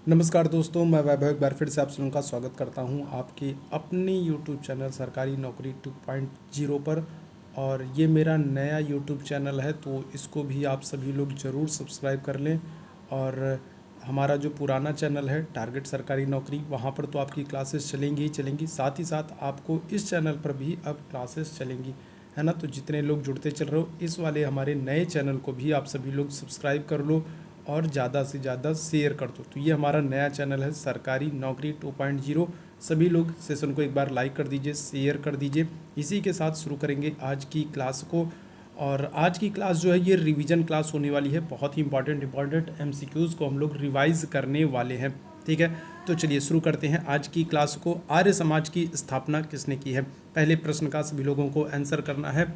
नमस्कार दोस्तों, मैं वैभव एक बार फिर से आप सभी का स्वागत करता हूं आपके अपने YouTube चैनल सरकारी नौकरी 2.0 पर। और ये मेरा नया YouTube चैनल है, तो इसको भी आप सभी लोग ज़रूर सब्सक्राइब कर लें। और हमारा जो पुराना चैनल है टारगेट सरकारी नौकरी, वहाँ पर तो आपकी क्लासेस चलेंगी ही चलेंगी, साथ ही साथ आपको इस चैनल पर भी अब क्लासेस चलेंगी, है ना। तो जितने लोग जुड़ते चल रहे हो, इस वाले हमारे नए चैनल को भी आप सभी लोग सब्सक्राइब कर लो और ज़्यादा से ज़्यादा शेयर कर दो। तो ये हमारा नया चैनल है सरकारी नौकरी 2.0। सभी लोग सेशन को एक बार लाइक कर दीजिए, शेयर कर दीजिए। इसी के साथ शुरू करेंगे आज की क्लास को। और आज की क्लास जो है ये रिवीजन क्लास होने वाली है। बहुत ही इंपॉर्टेंट MCQs को हम लोग रिवाइज करने वाले हैं, ठीक है। तो चलिए शुरू करते हैं आज की क्लास को। आर्य समाज की स्थापना किसने की है, पहले प्रश्न का सभी लोगों को आंसर करना है।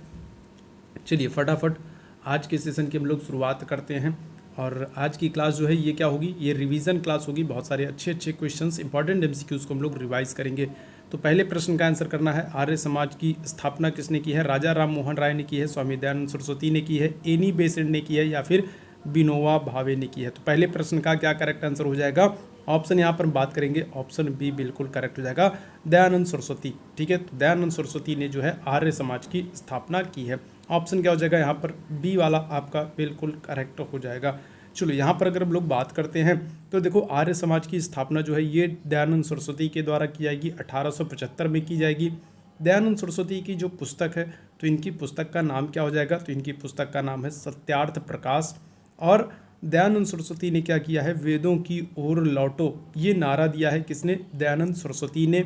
चलिए फटाफट आज के सेशन की हम लोग शुरुआत करते हैं। और आज की क्लास जो है ये क्या होगी, ये रिवीजन क्लास होगी। बहुत सारे अच्छे क्वेश्चंस, इंपॉर्टेंट MCQs को हम लोग रिवाइज करेंगे। तो पहले प्रश्न का आंसर करना है, आर्य समाज की स्थापना किसने की है। राजा राम मोहन राय ने की है, स्वामी दयानंद सरस्वती ने की है, एनी बेसेंट ने की है, या फिर विनोबा भावे ने की है। तो पहले प्रश्न का क्या करेक्ट आंसर हो जाएगा, ऑप्शन यहाँ पर हम बात करेंगे, ऑप्शन बी बिल्कुल करेक्ट हो जाएगा, दयानंद सरस्वती। ठीक है, तो दयानंद सरस्वती ने जो है आर्य समाज की स्थापना की है। ऑप्शन क्या हो जाएगा यहाँ पर, बी वाला आपका बिल्कुल करेक्ट हो जाएगा। चलो यहाँ पर अगर हम लोग बात करते हैं तो देखो, आर्य समाज की स्थापना जो है ये दयानंद सरस्वती के द्वारा की जाएगी, 1875 में की जाएगी। दयानंद सरस्वती की जो पुस्तक है, तो इनकी पुस्तक का नाम क्या हो जाएगा, तो इनकी पुस्तक का नाम है सत्यार्थ प्रकाश। और दयानंद सरस्वती ने क्या किया है, वेदों की ओर लौटो, ये नारा दिया है किसने, दयानंद सरस्वती ने।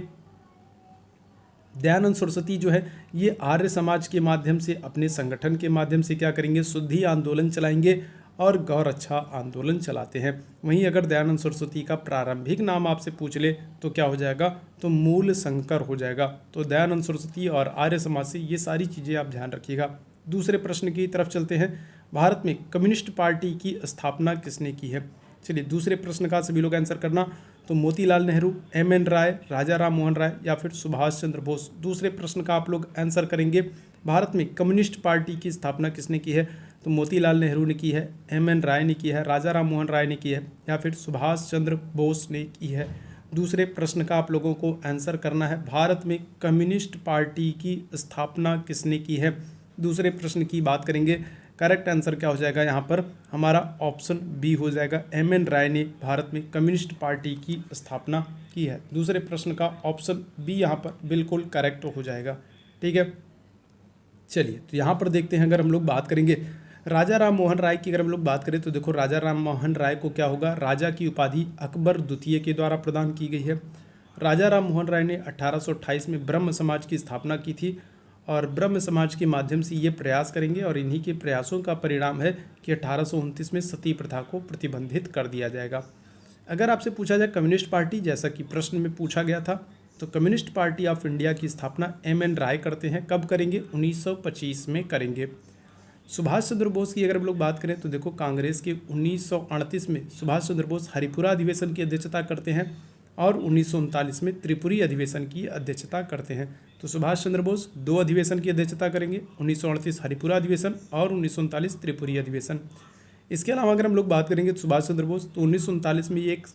दयानंद सरस्वती जो है ये आर्य समाज के माध्यम से, अपने संगठन के माध्यम से क्या करेंगे, शुद्धि आंदोलन चलाएंगे और गौरक्षा आंदोलन चलाते हैं। वहीं अगर दयानंद सरस्वती का प्रारंभिक नाम आपसे पूछ ले तो क्या हो जाएगा, तो मूल शंकर हो जाएगा। तो दयानंद सरस्वती और आर्य समाज से ये सारी चीज़ें आप ध्यान रखिएगा। दूसरे प्रश्न की तरफ चलते हैं, भारत में कम्युनिस्ट पार्टी की स्थापना किसने की है। चलिए दूसरे प्रश्न का सभी लोग आंसर करना। तो मोतीलाल नेहरू, MN राय, राजा राम मोहन राय, या फिर सुभाष चंद्र बोस। दूसरे प्रश्न का आप लोग आंसर करेंगे, भारत में कम्युनिस्ट पार्टी की स्थापना किसने की है। तो मोतीलाल नेहरू ने की है, MN राय ने की है, राजा राम मोहन राय ने की है, या फिर सुभाष चंद्र बोस ने की है। दूसरे प्रश्न का आप लोगों को आंसर करना है, भारत में कम्युनिस्ट पार्टी की स्थापना किसने की है। दूसरे प्रश्न की बात करेंगे, करेक्ट आंसर क्या हो जाएगा यहाँ पर, हमारा ऑप्शन बी हो जाएगा, MN राय ने भारत में कम्युनिस्ट पार्टी की स्थापना की है। दूसरे प्रश्न का ऑप्शन बी यहाँ पर बिल्कुल करेक्ट हो जाएगा, ठीक है। चलिए तो यहाँ पर देखते हैं, अगर हम लोग बात करेंगे राजा राम मोहन राय की, अगर हम लोग बात करें तो देखो, राजा राम मोहन राय को क्या होगा, राजा की उपाधि अकबर द्वितीय के द्वारा प्रदान की गई है। राजा राम मोहन राय ने 1828 में ब्रह्म समाज की स्थापना की थी, और ब्रह्म समाज के माध्यम से ये प्रयास करेंगे, और इन्हीं के प्रयासों का परिणाम है कि 1829 में सती प्रथा को प्रतिबंधित कर दिया जाएगा। अगर आपसे पूछा जाए कम्युनिस्ट पार्टी, जैसा कि प्रश्न में पूछा गया था, तो कम्युनिस्ट पार्टी ऑफ इंडिया की स्थापना MN राय करते हैं। कब करेंगे, 1925 में करेंगे। सुभाष चंद्र बोस की अगर हम लोग बात करें तो देखो, कांग्रेस के 1938 में सुभाष चंद्र बोस हरिपुरा अधिवेशन की अध्यक्षता करते हैं, और 1939 में त्रिपुरी अधिवेशन की अध्यक्षता करते हैं। तो सुभाष चंद्र बोस 2 अधिवेशन की अध्यक्षता करेंगे, 1938 हरिपुरा अधिवेशन और 1939 त्रिपुरी अधिवेशन। इसके अलावा अगर हम लोग बात करेंगे तो सुभाष चंद्र बोस तो 1939 में ये एक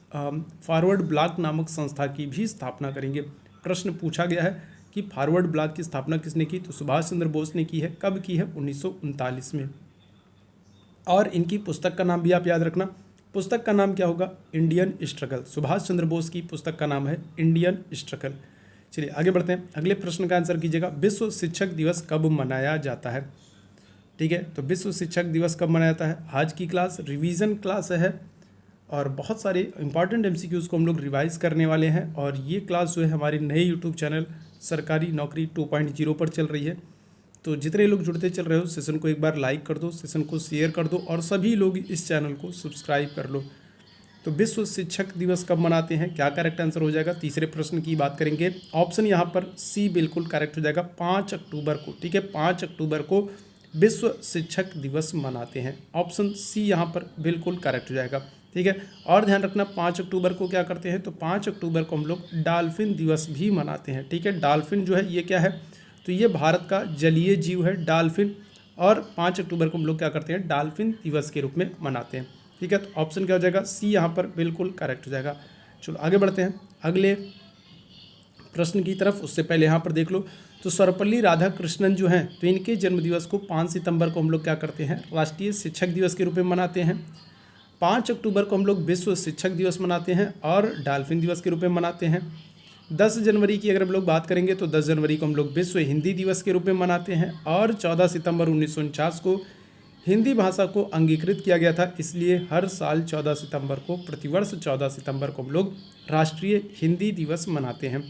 फॉरवर्ड ब्लॉक नामक संस्था की भी स्थापना करेंगे। प्रश्न पूछा गया है कि फॉरवर्ड ब्लॉक की स्थापना किसने की, तो सुभाष चंद्र बोस ने की है। कब की है, 1939 में। और इनकी पुस्तक का नाम भी आप याद रखना, पुस्तक का नाम क्या होगा, इंडियन स्ट्रगल। सुभाष चंद्र बोस की पुस्तक का नाम है इंडियन स्ट्रगल। चलिए आगे बढ़ते हैं, अगले प्रश्न का आंसर कीजिएगा, विश्व शिक्षक दिवस कब मनाया जाता है। ठीक है, तो विश्व शिक्षक दिवस कब मनाया जाता है। आज की क्लास रिवीजन क्लास है, और बहुत सारे इंपॉर्टेंट MCQs को हम लोग रिवाइज करने वाले हैं। और ये क्लास जो है हमारे नए YouTube चैनल सरकारी नौकरी 2.0 पर चल रही है। तो जितने लोग जुड़ते चल रहे हो, सेशन को एक बार लाइक कर दो, सेशन को शेयर कर दो, और सभी लोग इस चैनल को सब्सक्राइब कर लो। तो विश्व शिक्षक दिवस कब मनाते हैं, क्या करेक्ट आंसर हो जाएगा। तीसरे प्रश्न की बात करेंगे, ऑप्शन यहाँ पर सी बिल्कुल करेक्ट हो जाएगा, 5 अक्टूबर को। ठीक है, 5 अक्टूबर को विश्व शिक्षक दिवस मनाते हैं। ऑप्शन सी यहाँ पर बिल्कुल करेक्ट हो जाएगा, ठीक है। और ध्यान रखना, 5 अक्टूबर को क्या करते हैं, तो 5 अक्टूबर को हम लोग डॉल्फिन दिवस भी मनाते हैं। ठीक है, डॉल्फिन जो है ये क्या है, तो ये भारत का जलीय जीव है डॉल्फिन, और 5 अक्टूबर को हम लोग क्या करते हैं, डॉल्फिन दिवस के रूप में मनाते हैं। ठीक है, तो ऑप्शन क्या हो जाएगा, सी यहाँ पर बिल्कुल करेक्ट हो जाएगा। चलो आगे बढ़ते हैं अगले प्रश्न की तरफ। उससे पहले यहाँ पर देख लो, तो सर्वपल्ली राधाकृष्णन जो हैं, तो इनके जन्मदिवस को 5 सितंबर को हम लोग क्या करते हैं, राष्ट्रीय शिक्षक दिवस के रूप में मनाते हैं। 5 अक्टूबर को हम लोग विश्व शिक्षक दिवस मनाते हैं और डॉल्फिन दिवस के रूप में मनाते हैं। 10 जनवरी की अगर हम लोग बात करेंगे तो 10 जनवरी को हम लोग विश्व हिंदी दिवस के रूप में मनाते हैं और 14 सितंबर 1949 को हिंदी भाषा को अंगीकृत किया गया था, इसलिए हर साल 14 सितंबर को, प्रतिवर्ष 14 सितंबर को हम लोग राष्ट्रीय हिंदी दिवस मनाते हैं।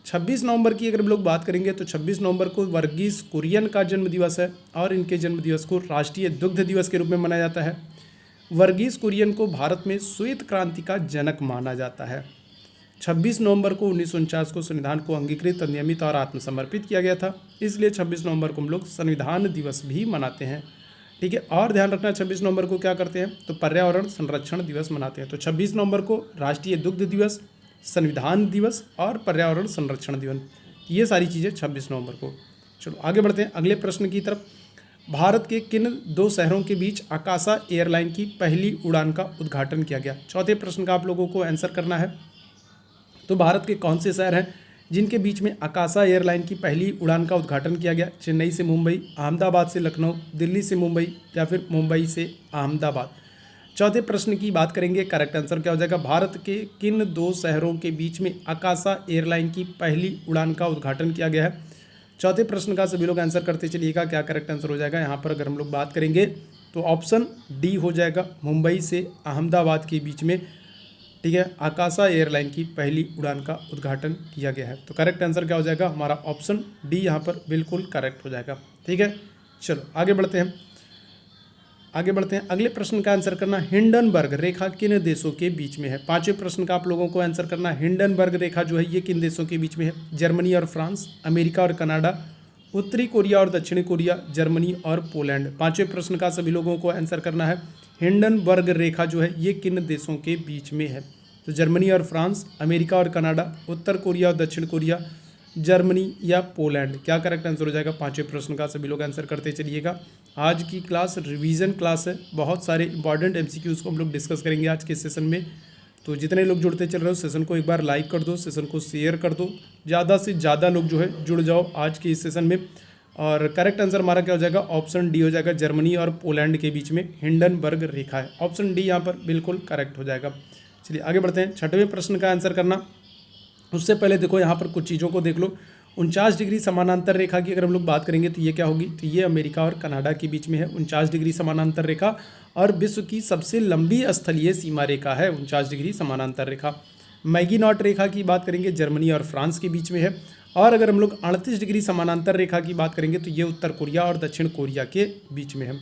26 नवंबर की अगर हम लोग बात करेंगे तो 26 नवंबर को वर्गीस कुरियन का जन्मदिवस है और इनके जन्मदिवस को राष्ट्रीय दुग्ध दिवस के रूप में मनाया जाता है। वर्गीस कुरियन को भारत में श्वेत क्रांति का जनक माना जाता है। 26 नवंबर को 1949 को संविधान को अंगीकृत, नियमित और आत्मसमर्पित किया गया था, इसलिए 26 नवंबर को हम लोग संविधान दिवस भी मनाते हैं। ठीक है, और ध्यान रखना 26 नवंबर को क्या करते हैं, तो पर्यावरण संरक्षण दिवस मनाते हैं। तो 26 नवंबर को राष्ट्रीय दुग्ध दिवस, संविधान दिवस और पर्यावरण संरक्षण दिवस, ये सारी चीज़ें 26 नवंबर को। चलो आगे बढ़ते हैं अगले प्रश्न की तरफ। भारत के किन 2 शहरों के बीच आकाशा एयरलाइन की पहली उड़ान का उद्घाटन किया गया? चौथे प्रश्न का आप लोगों को आंसर करना है। तो भारत के कौन से शहर हैं जिनके बीच में आकाशा एयरलाइन की पहली उड़ान का उद्घाटन किया गया? चेन्नई से मुंबई, अहमदाबाद से लखनऊ, दिल्ली से मुंबई या फिर मुंबई से अहमदाबाद। चौथे प्रश्न की बात करेंगे, करेक्ट आंसर क्या हो जाएगा, भारत के किन 2 शहरों के बीच में आकाशा एयरलाइन की पहली उड़ान का उद्घाटन किया गया है? चौथे प्रश्न का सभी लोग आंसर करते चलिएगा, क्या करेक्ट आंसर हो जाएगा। यहाँ पर अगर हम लोग बात करेंगे तो ऑप्शन डी हो जाएगा, मुंबई से अहमदाबाद के बीच में, ठीक है, आकाशा एयरलाइन की पहली उड़ान का उद्घाटन किया गया है। तो करेक्ट आंसर क्या हो जाएगा, हमारा ऑप्शन डी यहाँ पर बिल्कुल करेक्ट हो जाएगा। ठीक है, चलो आगे बढ़ते हैं अगले प्रश्न का आंसर करना, हिंडनबर्ग रेखा किन देशों के बीच में है? पांचवें प्रश्न का आप लोगों को आंसर करना, हिंडनबर्ग रेखा जो है ये किन देशों के बीच में है? जर्मनी और फ्रांस, अमेरिका और कनाडा, उत्तरी कोरिया और दक्षिणी कोरिया, जर्मनी और पोलैंड। पांचवें प्रश्न का सभी लोगों को आंसर करना है, हिंडनबर्ग रेखा जो है ये किन देशों के बीच में है? तो जर्मनी और फ्रांस, अमेरिका और कनाडा, उत्तर कोरिया और दक्षिण कोरिया, जर्मनी या पोलैंड। क्या करेक्ट आंसर हो जाएगा? पांचवें प्रश्न का सभी लोग आंसर करते चलिएगा। आज की क्लास रिवीजन क्लास है, बहुत सारे इंपॉर्टेंट एमसीक्यूज़ को हम लोग डिस्कस करेंगे आज के सेशन में। तो जितने लोग जुड़ते चल रहे हो सेशन को एक बार लाइक कर दो, सेशन को शेयर कर दो, ज़्यादा से ज़्यादा लोग जो है जुड़ जाओ आज के इस सेशन में। और करेक्ट आंसर हमारा क्या हो जाएगा, ऑप्शन डी हो जाएगा, जर्मनी और पोलैंड के बीच में हिंडनबर्ग रेखा है। ऑप्शन डी यहाँ पर बिल्कुल करेक्ट हो जाएगा। चलिए आगे बढ़ते हैं, छठवें प्रश्न का आंसर करना। उससे पहले देखो यहाँ पर कुछ चीज़ों को देख लो। 49 डिग्री समानांतर रेखा की अगर हम लोग बात करेंगे तो ये क्या होगी, तो ये अमेरिका और कनाडा के बीच में है 49 डिग्री समानांतर रेखा, और विश्व की सबसे लंबी स्थलीय सीमा रेखा है 49 डिग्री समानांतर रेखा। मैगीनॉट रेखा की बात करेंगे जर्मनी और फ्रांस के बीच में है, और अगर हम लोग 38 डिग्री समानांतर रेखा की बात करेंगे तो ये उत्तर कोरिया और दक्षिण कोरिया के बीच में है।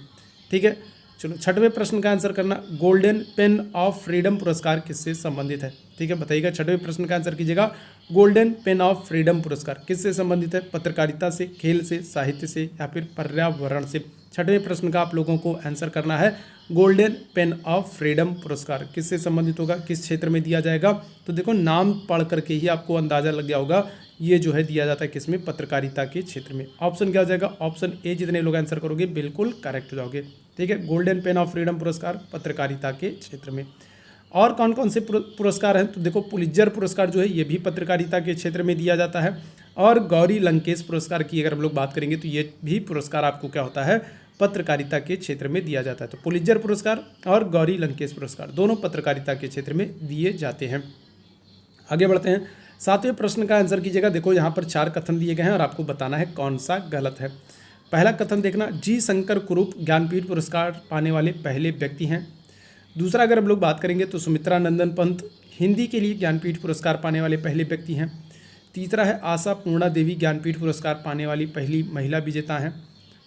ठीक है, चलो छठवें प्रश्न का आंसर करना, गोल्डन पेन ऑफ फ्रीडम पुरस्कार किससे संबंधित है? ठीक है, बताइएगा, छठवें प्रश्न का आंसर कीजिएगा। गोल्डन पेन ऑफ फ्रीडम पुरस्कार किससे संबंधित है? पत्रकारिता से, खेल से, साहित्य से या फिर पर्यावरण से? छठवें प्रश्न का आप लोगों को आंसर करना है, गोल्डन पेन ऑफ फ्रीडम पुरस्कार किससे संबंधित होगा, किस क्षेत्र में दिया जाएगा? तो देखो नाम पढ़ करके ही आपको अंदाजा लग गया होगा, ये जो है दिया जाता है किसमें, पत्रकारिता के क्षेत्र में। ऑप्शन क्या हो जाएगा, ऑप्शन ए, जितने लोग आंसर करोगे बिल्कुल करेक्ट हो जाओगे। ठीक है, गोल्डन पेन ऑफ फ्रीडम पुरस्कार पत्रकारिता के क्षेत्र में। और कौन कौन से पुरस्कार हैं, तो देखो पुलित्जर पुरस्कार जो है ये भी पत्रकारिता के क्षेत्र में दिया जाता है, और गौरी लंकेश पुरस्कार की अगर हम लोग बात करेंगे तो ये भी पुरस्कार आपको क्या होता है, पत्रकारिता के क्षेत्र में दिया जाता है। तो पुलित्जर पुरस्कार और गौरी लंकेश पुरस्कार दोनों पत्रकारिता के क्षेत्र में दिए जाते हैं। आगे बढ़ते हैं, सातवें प्रश्न का आंसर कीजिएगा। देखो यहाँ पर 4 कथन दिए गए हैं और आपको बताना है कौन सा गलत है। पहला कथन देखना, जी शंकर कुरूप ज्ञानपीठ पुरस्कार पाने वाले पहले व्यक्ति हैं। दूसरा अगर हम लोग बात करेंगे तो सुमित्रा नंदन पंत हिंदी के लिए ज्ञानपीठ पुरस्कार पाने वाले पहले व्यक्ति हैं। तीसरा है आशा पूर्णा देवी ज्ञानपीठ पुरस्कार पाने वाली पहली महिला विजेता हैं।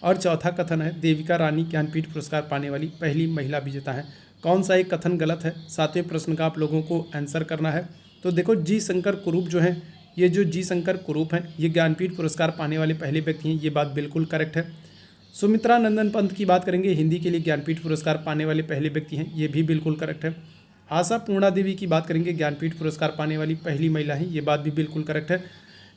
और चौथा कथन है देविका रानी ज्ञानपीठ पुरस्कार पाने वाली पहली महिला विजेता हैं। कौन सा एक कथन गलत है? सातवें प्रश्न का आप लोगों को आंसर करना है। तो देखो जी शंकर कुरूप जो हैं, ये जो जी शंकर कुरूप हैं ये ज्ञानपीठ पुरस्कार पाने वाले पहले व्यक्ति हैं, ये बात बिल्कुल करेक्ट है। सुमित्रा नंदन पंत की बात करेंगे, हिंदी के लिए ज्ञानपीठ पुरस्कार पाने वाले पहले व्यक्ति हैं, ये भी बिल्कुल करेक्ट है। आशा पूर्णा देवी की बात करेंगे, ज्ञानपीठ पुरस्कार पाने वाली पहली महिला हैं, ये बात भी बिल्कुल करेक्ट है।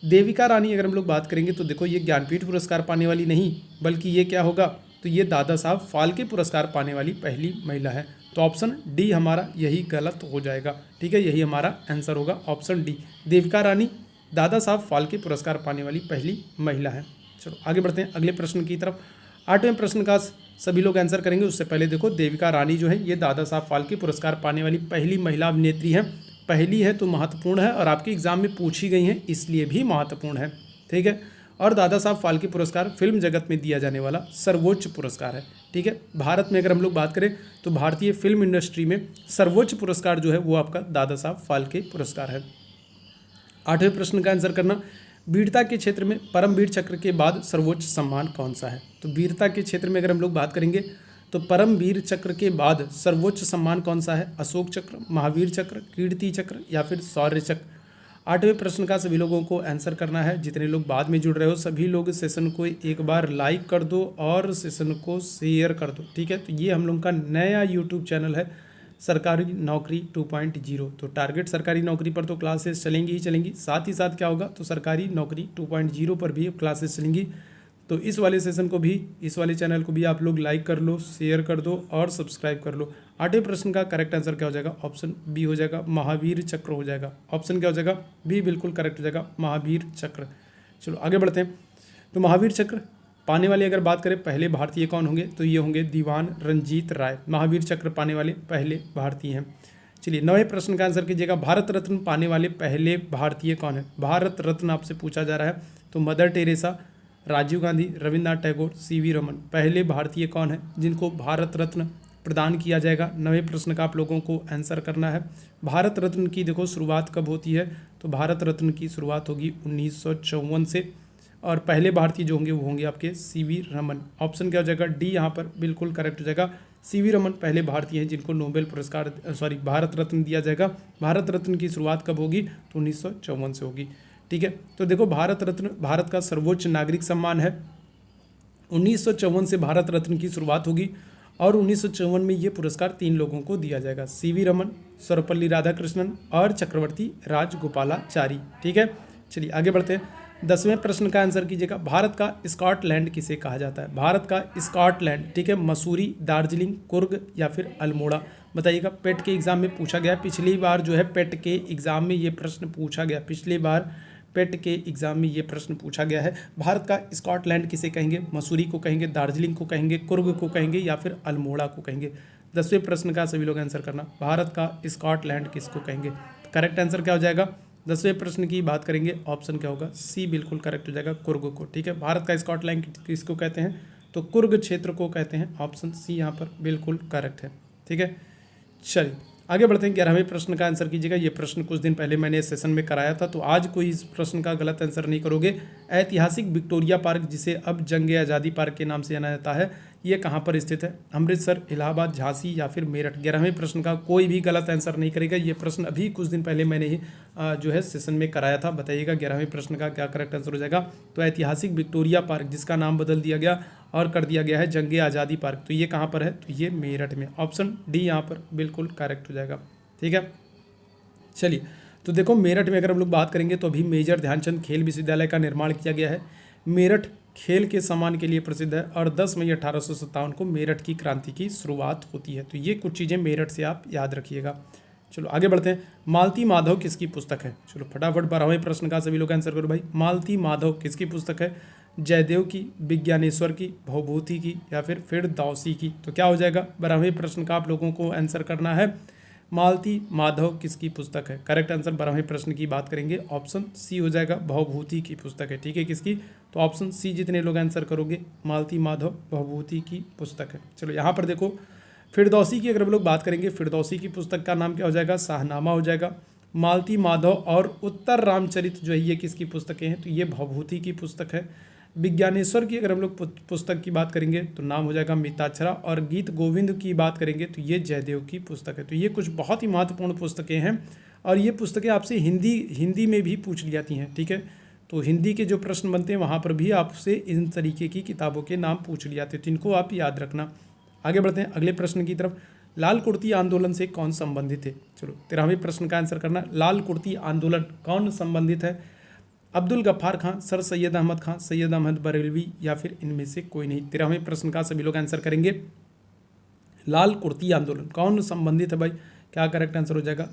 देविका रानी अगर हम लोग बात करेंगे तो देखो ये ज्ञानपीठ पुरस्कार पाने वाली नहीं, बल्कि ये क्या होगा, तो ये दादा साहब फाल्के पुरस्कार पाने वाली पहली महिला है। तो ऑप्शन डी हमारा यही गलत हो जाएगा। ठीक है, यही हमारा आंसर होगा ऑप्शन डी। देविका रानी दादा साहब फाल्के पुरस्कार पाने वाली पहली महिला है। चलो आगे बढ़ते हैं अगले प्रश्न की तरफ। 8वें प्रश्न का सभी लोग आंसर करेंगे। उससे पहले देखो, देविका रानी जो है ये दादा साहब फाल्के पुरस्कार पाने वाली पहली महिला अभिनेत्री है। पहली है तो महत्वपूर्ण है, और आपके एग्जाम में पूछी गई है इसलिए भी महत्वपूर्ण है। ठीक है, और दादा साहब फाल्के पुरस्कार फिल्म जगत में दिया जाने वाला सर्वोच्च पुरस्कार है। ठीक है, भारत में अगर हम लोग बात करें तो भारतीय फिल्म इंडस्ट्री में सर्वोच्च पुरस्कार जो है वो आपका दादा साहब फाल्के पुरस्कार है। 8वें प्रश्न का आंसर करना, वीरता के क्षेत्र में परमवीर चक्र के बाद सर्वोच्च सम्मान कौन सा है? तो वीरता के क्षेत्र में अगर हम लोग बात करेंगे तो परमवीर चक्र के बाद सर्वोच्च सम्मान कौन सा है? अशोक चक्र, महावीर चक्र, कीर्ति चक्र या फिर शौर्य चक्र। 8वें प्रश्न का सभी लोगों को आंसर करना है। जितने लोग बाद में जुड़ रहे हो सभी लोग सेशन को एक बार लाइक कर दो और सेशन को शेयर कर दो। ठीक है, तो ये हम लोग का नया यूट्यूब चैनल है सरकारी नौकरी 2.0। तो टारगेट सरकारी नौकरी पर तो क्लासेस चलेंगी ही चलेंगी, साथ ही साथ क्या होगा तो सरकारी नौकरी 2.0 पर भी क्लासेस चलेंगी। तो इस वाले सेशन को भी, इस वाले चैनल को भी आप लोग लाइक कर लो, शेयर कर दो और सब्सक्राइब कर लो। 8वें प्रश्न का करेक्ट आंसर क्या हो जाएगा? ऑप्शन बी हो जाएगा, महावीर चक्र हो जाएगा। ऑप्शन क्या हो जाएगा? बी बिल्कुल करेक्ट हो जाएगा, महावीर चक्र। चलो आगे बढ़ते हैं। तो महावीर चक्र पाने वाले अगर बात करें पहले भारतीय कौन होंगे तो ये होंगे दीवान रंजीत राय, महावीर चक्र पाने वाले पहले भारतीय हैं। चलिए 9वें प्रश्न का आंसर कीजिएगा, भारत रत्न पाने वाले पहले भारतीय कौन है? भारत रत्न आपसे पूछा जा रहा है तो Mother Teresa, Rajiv Gandhi, Rabindranath Tagore, CV Raman, पहले भारतीय कौन है जिनको भारत रत्न प्रदान किया जाएगा? 9वें प्रश्न का आप लोगों को आंसर करना है। भारत रत्न की देखो शुरुआत कब होती है तो भारत रत्न की शुरुआत होगी 1954 से, और पहले भारतीय जो होंगे वो होंगे आपके सीवी रमन। ऑप्शन क्या हो जाएगा? डी यहाँ पर बिल्कुल करेक्ट हो जाएगा। सीवी रमन पहले भारतीय हैं जिनको नोबेल पुरस्कार भारत रत्न दिया जाएगा। भारत रत्न की शुरुआत कब होगी तो 1954 से होगी। ठीक है, तो देखो भारत रत्न भारत का सर्वोच्च नागरिक सम्मान है। 1954 से भारत रत्न की शुरुआत होगी और 1954 में ये पुरस्कार 3 लोगों को दिया जाएगा, सीवी रमन, सर्वपल्ली राधाकृष्णन और चक्रवर्ती राजगोपालाचारी। ठीक है, चलिए आगे बढ़ते हैं। 10वें प्रश्न का आंसर कीजिएगा, भारत का स्कॉटलैंड किसे कहा जाता है? भारत का स्कॉटलैंड, ठीक है, मसूरी, दार्जिलिंग, कुर्ग या फिर अल्मोड़ा, बताइएगा। पेट के एग्जाम में पूछा गया, पिछली बार जो है पेट के एग्जाम में ये प्रश्न पूछा गया, पिछली बार पेट के एग्जाम में ये प्रश्न पूछा गया है। भारत का स्कॉटलैंड किसे कहेंगे? मसूरी को कहेंगे, दार्जिलिंग को कहेंगे, कुर्ग को कहेंगे या फिर अल्मोड़ा को कहेंगे? 10वें प्रश्न का सभी लोग आंसर करना, भारत का स्कॉटलैंड किसको कहेंगे? करेक्ट आंसर क्या हो जाएगा? 10वें प्रश्न की बात करेंगे, ऑप्शन क्या होगा? सी बिल्कुल करेक्ट हो जाएगा, कुर्ग को। ठीक है, भारत का स्कॉटलैंड किसको कहते हैं तो कुर्ग क्षेत्र को कहते हैं। ऑप्शन सी यहाँ पर बिल्कुल करेक्ट है। ठीक है, चलिए आगे बढ़ते हैं। 11वें प्रश्न का आंसर कीजिएगा। ये प्रश्न कुछ दिन पहले मैंने सेशन में कराया था, तो आज कोई इस प्रश्न का गलत आंसर नहीं करोगे। ऐतिहासिक विक्टोरिया पार्क, जिसे अब जंग आज़ादी पार्क के नाम से जाना जाता है, ये कहाँ पर स्थित है? अमृतसर, इलाहाबाद, झांसी या फिर मेरठ? 11वें प्रश्न का कोई भी गलत आंसर नहीं करेगा। ये प्रश्न अभी कुछ दिन पहले मैंने ही जो है सेशन में कराया था। बताइएगा 11वें प्रश्न का क्या करेक्ट आंसर हो जाएगा। तो ऐतिहासिक विक्टोरिया पार्क, जिसका नाम बदल दिया गया और कर दिया गया है जंग आज़ादी पार्क, तो ये कहाँ पर है तो ये मेरठ में। ऑप्शन डी यहाँ पर बिल्कुल करेक्ट हो जाएगा। ठीक है, चलिए तो देखो मेरठ में अगर हम लोग बात करेंगे तो अभी मेजर ध्यानचंद खेल विश्वविद्यालय का निर्माण किया गया है। मेरठ खेल के सम्मान के लिए प्रसिद्ध है और 10 मई 1857 को मेरठ की क्रांति की शुरुआत होती है। तो ये कुछ चीज़ें मेरठ से आप याद रखिएगा। चलो आगे बढ़ते हैं। मालती माधव किसकी पुस्तक है? चलो फटाफट 12वें प्रश्न का सभी लोग आंसर करो भाई। मालती माधव किसकी पुस्तक है? जयदेव की, विज्ञानेश्वर की, भवभूति की या फिर फिरदौसी की? तो क्या हो जाएगा? 12वें प्रश्न का आप लोगों को आंसर करना है। मालती माधव किसकी पुस्तक है? करेक्ट आंसर 12वें प्रश्न की बात करेंगे, ऑप्शन सी हो जाएगा, भवभूति की पुस्तक है। ठीक है, किसकी? तो ऑप्शन सी जितने लोग आंसर करोगे, मालती माधव भवभूति की पुस्तक है। चलो यहाँ पर देखो फिरदौसी की अगर हम लोग बात करेंगे, फिरदौसी की पुस्तक का नाम क्या हो जाएगा? शाहनामा हो जाएगा। मालती माधव और उत्तर रामचरित जो है ये किसकी पुस्तकें हैं? तो ये भवभूति की पुस्तक है। विज्ञानेश्वर की अगर हम लोग पुस्तक की बात करेंगे तो नाम हो जाएगा मिताक्षरा, और गीत गोविंद की बात करेंगे तो ये जयदेव की पुस्तक है। तो ये कुछ बहुत ही महत्वपूर्ण पुस्तकें हैं और ये पुस्तकें आपसे हिंदी में भी पूछ ली जाती हैं। ठीक है, तो हिंदी के जो प्रश्न बनते हैं वहाँ पर भी आपसे इन तरीके की किताबों के नाम पूछ लिए जाते हैं, तो इनको आप याद रखना। आगे बढ़ते हैं अगले प्रश्न की तरफ। लाल कुर्ती आंदोलन से कौन संबंधित है? चलो 13वें प्रश्न का आंसर करना। लाल कुर्ती आंदोलन कौन संबंधित है? अब्दुल गफ्फार खां, सर सैयद अहमद खां, सैयद अहमद बरेलवी या फिर इनमें से कोई नहीं। 13वें प्रश्न का सभी लोग आंसर करेंगे। लाल कुर्ती आंदोलन कौन संबंधित है भाई? क्या करेक्ट आंसर हो जाएगा?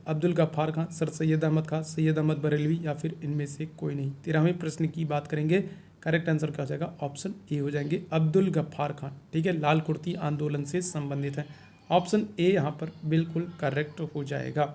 अब्दुल गफ्फार खान, सर सैयद अहमद खान, सैयद अहमद बरेलवी या फिर इनमें से कोई नहीं। 13वें प्रश्न की बात करेंगे, करेक्ट आंसर क्या हो जाएगा? ऑप्शन ए हो जाएंगे, अब्दुल गफ्फार खान। ठीक है, लाल कुर्ती आंदोलन से संबंधित है। ऑप्शन ए यहाँ पर बिल्कुल करेक्ट हो जाएगा।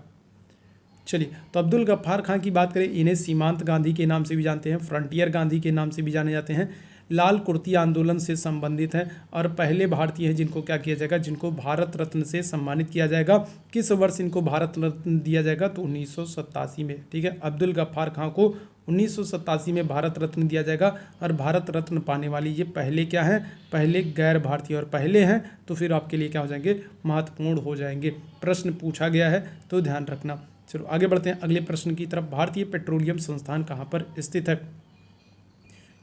चलिए, तो अब्दुल गफ्फार खान की बात करें, इन्हें सीमांत गांधी के नाम से भी जानते हैं, फ्रंटियर गांधी के नाम से भी जाने जाते हैं। लाल कुर्ती आंदोलन से संबंधित हैं और पहले भारतीय हैं जिनको क्या किया जाएगा? जिनको भारत रत्न से सम्मानित किया जाएगा। किस वर्ष इनको भारत रत्न दिया जाएगा? तो 1987 में। ठीक है, अब्दुल गफ्फार खान को 1987 में भारत रत्न दिया जाएगा और भारत रत्न पाने वाली ये पहले क्या हैं? पहले गैर भारतीय, और पहले हैं तो फिर आपके लिए क्या हो जाएंगे? महत्वपूर्ण हो जाएंगे। प्रश्न पूछा गया है तो ध्यान रखना। चलो आगे बढ़ते हैं अगले प्रश्न की तरफ। भारतीय पेट्रोलियम संस्थान कहाँ पर स्थित है?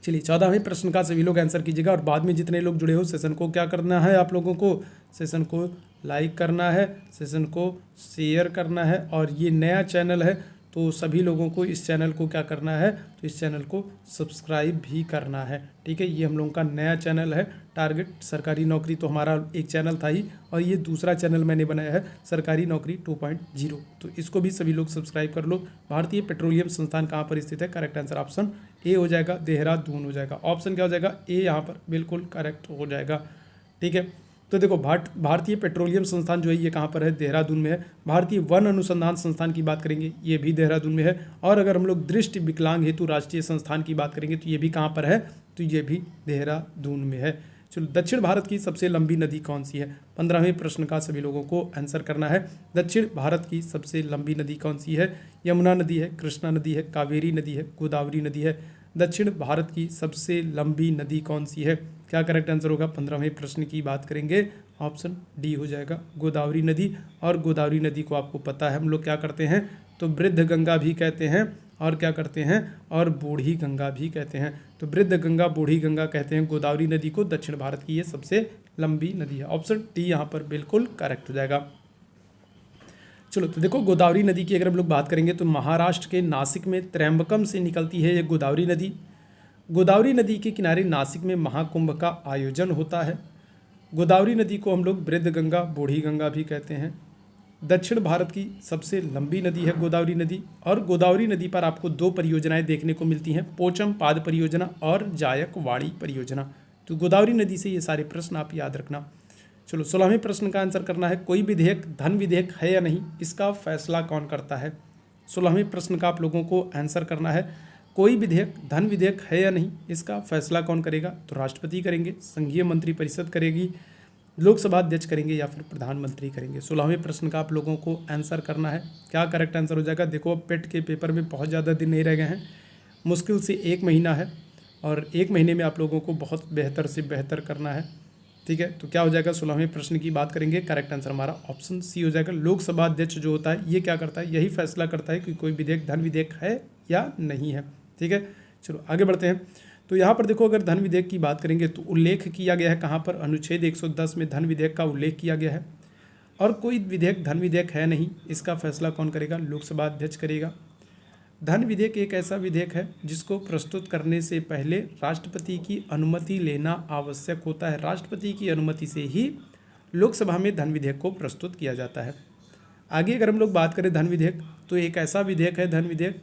चलिए, 14वें प्रश्न का सभी लोग आंसर कीजिएगा और बाद में जितने लोग जुड़े हो सेशन को क्या करना है? आप लोगों को सेशन को लाइक करना है, सेशन को शेयर करना है, और ये नया चैनल है तो सभी लोगों को इस चैनल को क्या करना है? तो इस चैनल को सब्सक्राइब भी करना है। ठीक है, ये हम लोगों का नया चैनल है। टारगेट सरकारी नौकरी तो हमारा एक चैनल था ही, और ये दूसरा चैनल मैंने बनाया है सरकारी नौकरी 2.0, तो इसको भी सभी लोग सब्सक्राइब कर लो। भारतीय पेट्रोलियम संस्थान कहाँ पर स्थित है? करेक्ट आंसर ऑप्शन ए हो जाएगा, देहरादून हो जाएगा। ऑप्शन क्या हो जाएगा? ए यहाँ पर बिल्कुल करेक्ट हो जाएगा। ठीक है, तो देखो भारतीय पेट्रोलियम संस्थान जो है ये कहाँ पर है? देहरादून में है। भारतीय वन अनुसंधान संस्थान की बात करेंगे, ये भी देहरादून में है। और अगर हम लोग दृष्टि विकलांग हेतु राष्ट्रीय संस्थान की बात करेंगे तो ये भी कहाँ पर है? तो ये भी देहरादून में है। चलो, दक्षिण भारत की सबसे लंबी नदी कौन सी है? 15वें प्रश्न का सभी लोगों को आंसर करना है। दक्षिण भारत की सबसे लंबी नदी कौन सी है? यमुना नदी है, कृष्णा नदी है, कावेरी नदी है, गोदावरी नदी है। दक्षिण भारत की सबसे लंबी नदी कौन सी है? क्या करेक्ट आंसर होगा? 15वें प्रश्न की बात करेंगे, ऑप्शन डी हो जाएगा, गोदावरी नदी। और गोदावरी नदी को आपको पता है हम लोग क्या करते हैं? तो वृद्ध गंगा भी कहते हैं, और क्या करते हैं? और बूढ़ी गंगा भी कहते हैं। तो वृद्ध गंगा, बूढ़ी गंगा कहते हैं गोदावरी नदी को। दक्षिण भारत की ये सबसे लंबी नदी है। ऑप्शन डी यहाँ पर बिल्कुल करेक्ट हो जाएगा। चलो, तो देखो गोदावरी नदी की अगर हम लोग बात करेंगे तो महाराष्ट्र के नासिक में त्रयंबकम से निकलती है ये गोदावरी नदी। गोदावरी नदी के किनारे नासिक में महाकुंभ का आयोजन होता है। गोदावरी नदी को हम लोग वृद्ध गंगा, बूढ़ी गंगा भी कहते हैं। दक्षिण भारत की सबसे लंबी नदी है गोदावरी नदी। और गोदावरी नदी पर आपको 2 परियोजनाएं देखने को मिलती हैं, पोचम पाद परियोजना और जायकवाड़ी परियोजना। तो गोदावरी नदी से ये सारे प्रश्न आप याद रखना। चलो, 16वें प्रश्न का आंसर करना है, कोई विधेयक धन विधेयक है या नहीं, इसका फैसला कौन करता है? 16वें प्रश्न का आप लोगों को आंसर करना है, कोई विधेयक धन विधेयक है या नहीं, इसका फैसला कौन करेगा? तो राष्ट्रपति करेंगे, संघीय मंत्रिपरिषद करेगी, लोकसभा अध्यक्ष करेंगे या फिर प्रधानमंत्री करेंगे। 16वें प्रश्न का आप लोगों को आंसर करना है। क्या करेक्ट आंसर हो जाएगा? देखो, अब पेट के पेपर में बहुत ज़्यादा दिन नहीं रह गए हैं, मुश्किल से 1 महीना है, और 1 महीने में आप लोगों को बहुत बेहतर से बेहतर करना है। ठीक है, तो क्या हो जाएगा? 16वें प्रश्न की बात करेंगे, करेक्ट आंसर हमारा ऑप्शन सी हो जाएगा। लोकसभा अध्यक्ष जो होता है ये क्या करता है? यही फैसला करता है कि कोई विधेयक धन विधेयक है या नहीं है। ठीक है, चलो आगे बढ़ते हैं। तो यहाँ पर देखो, अगर धन विधेयक की बात करेंगे तो उल्लेख किया गया है कहाँ पर? अनुच्छेद 110 में धन विधेयक का उल्लेख किया गया है। और कोई विधेयक धन विधेयक है नहीं, इसका फैसला कौन करेगा? लोकसभा अध्यक्ष करेगा। धन विधेयक एक ऐसा विधेयक है जिसको प्रस्तुत करने से पहले राष्ट्रपति की अनुमति लेना आवश्यक होता है। राष्ट्रपति की अनुमति से ही लोकसभा में धन विधेयक को प्रस्तुत किया जाता है। आगे अगर हम लोग बात करें धन विधेयक, तो एक ऐसा विधेयक है धन विधेयक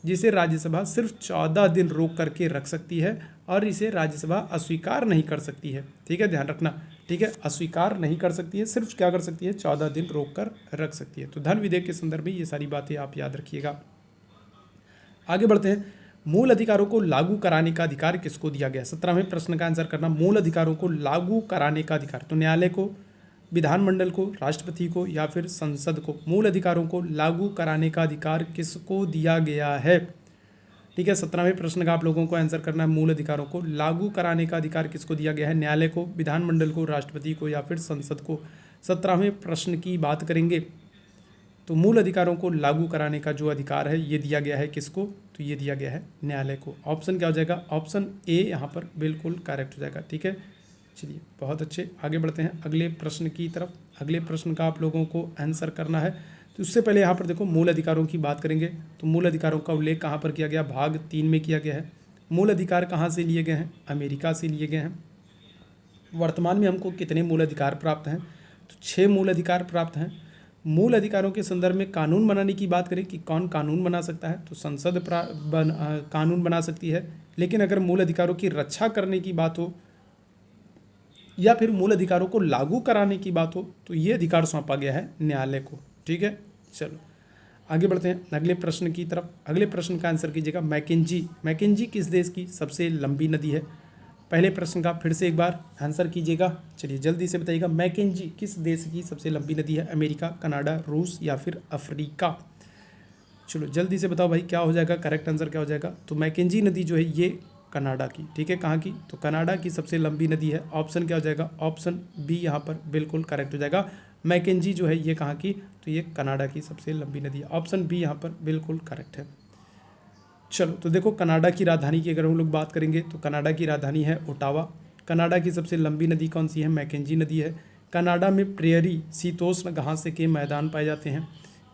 जिसे राज्यसभा सिर्फ 14 दिन रोक करके रख सकती है, और इसे राज्यसभा अस्वीकार नहीं कर सकती है। ठीक है, ध्यान रखना। ठीक है, अस्वीकार नहीं कर सकती है, सिर्फ क्या कर सकती है? 14 दिन रोक कर रख सकती है। तो धन विधेयक के संदर्भ में ये सारी बातें आप याद रखिएगा। आगे बढ़ते हैं, मूल अधिकारों को लागू कराने का अधिकार किसको दिया गया? 17वें प्रश्न का आंसर करना, मूल अधिकारों को लागू कराने का अधिकार। तो न्यायालय को, विधानमंडल को, राष्ट्रपति को या फिर संसद को मूल अधिकारों को लागू कराने का अधिकार किसको दिया गया है? ठीक है, 17वें प्रश्न का आप लोगों को आंसर करना है, मूल अधिकारों को लागू कराने का अधिकार किसको दिया गया है? न्यायालय को, विधानमंडल को, राष्ट्रपति को या फिर संसद को। 17वें प्रश्न की बात करेंगे तो मूल अधिकारों को लागू कराने का जो अधिकार है ये दिया गया है किसको? तो ये दिया गया है न्यायालय को। ऑप्शन क्या हो जाएगा? ऑप्शन ए यहाँ पर बिल्कुल करेक्ट हो जाएगा। ठीक है, चलिए बहुत अच्छे, आगे बढ़ते हैं अगले प्रश्न की तरफ। अगले प्रश्न का आप लोगों को आंसर करना है। तो उससे पहले यहाँ पर देखो, मूल अधिकारों की बात करेंगे तो मूल अधिकारों का उल्लेख कहाँ पर किया गया? भाग 3 में किया गया है। मूल अधिकार कहाँ से लिए गए हैं? अमेरिका से लिए गए हैं। वर्तमान में हमको कितने मूल अधिकार प्राप्त हैं? तो 6 मूल अधिकार प्राप्त हैं। मूल अधिकारों के संदर्भ में कानून बनाने की बात करें कि कौन कानून बना सकता है, तो संसद कानून बना सकती है। लेकिन अगर मूल अधिकारों की रक्षा करने की बात हो या फिर मूल अधिकारों को लागू कराने की बात हो तो ये अधिकार सौंपा गया है न्यायालय को। ठीक है, चलो आगे बढ़ते हैं अगले प्रश्न की तरफ। अगले प्रश्न का आंसर कीजिएगा मैकेंजी। मैकेंजी किस देश की सबसे लंबी नदी है? पहले प्रश्न का फिर से एक बार आंसर कीजिएगा। चलिए जल्दी से बताइएगा, मैकेंजी किस देश की सबसे लंबी नदी है? अमेरिका, कनाडा, रूस या फिर अफ्रीका? चलो जल्दी से बताओ भाई क्या हो जाएगा, करेक्ट आंसर क्या हो जाएगा? तो मैकेंजी नदी जो है ये कनाडा की, ठीक है, कहाँ की? तो कनाडा की सबसे लंबी नदी है। ऑप्शन क्या हो जाएगा? ऑप्शन बी यहाँ पर बिल्कुल करेक्ट हो जाएगा। मैकेंजी जो है ये कहाँ की? तो ये कनाडा की सबसे लंबी नदी है। ऑप्शन बी यहाँ पर बिल्कुल करेक्ट है। चलो तो देखो कनाडा की राजधानी की अगर हम लोग बात करेंगे तो कनाडा की राजधानी है ओटावा। कनाडा की सबसे लंबी नदी कौन सी है? मैकेंजी नदी है। कनाडा में प्रेयरी शीतोष्ण घास के मैदान पाए जाते हैं।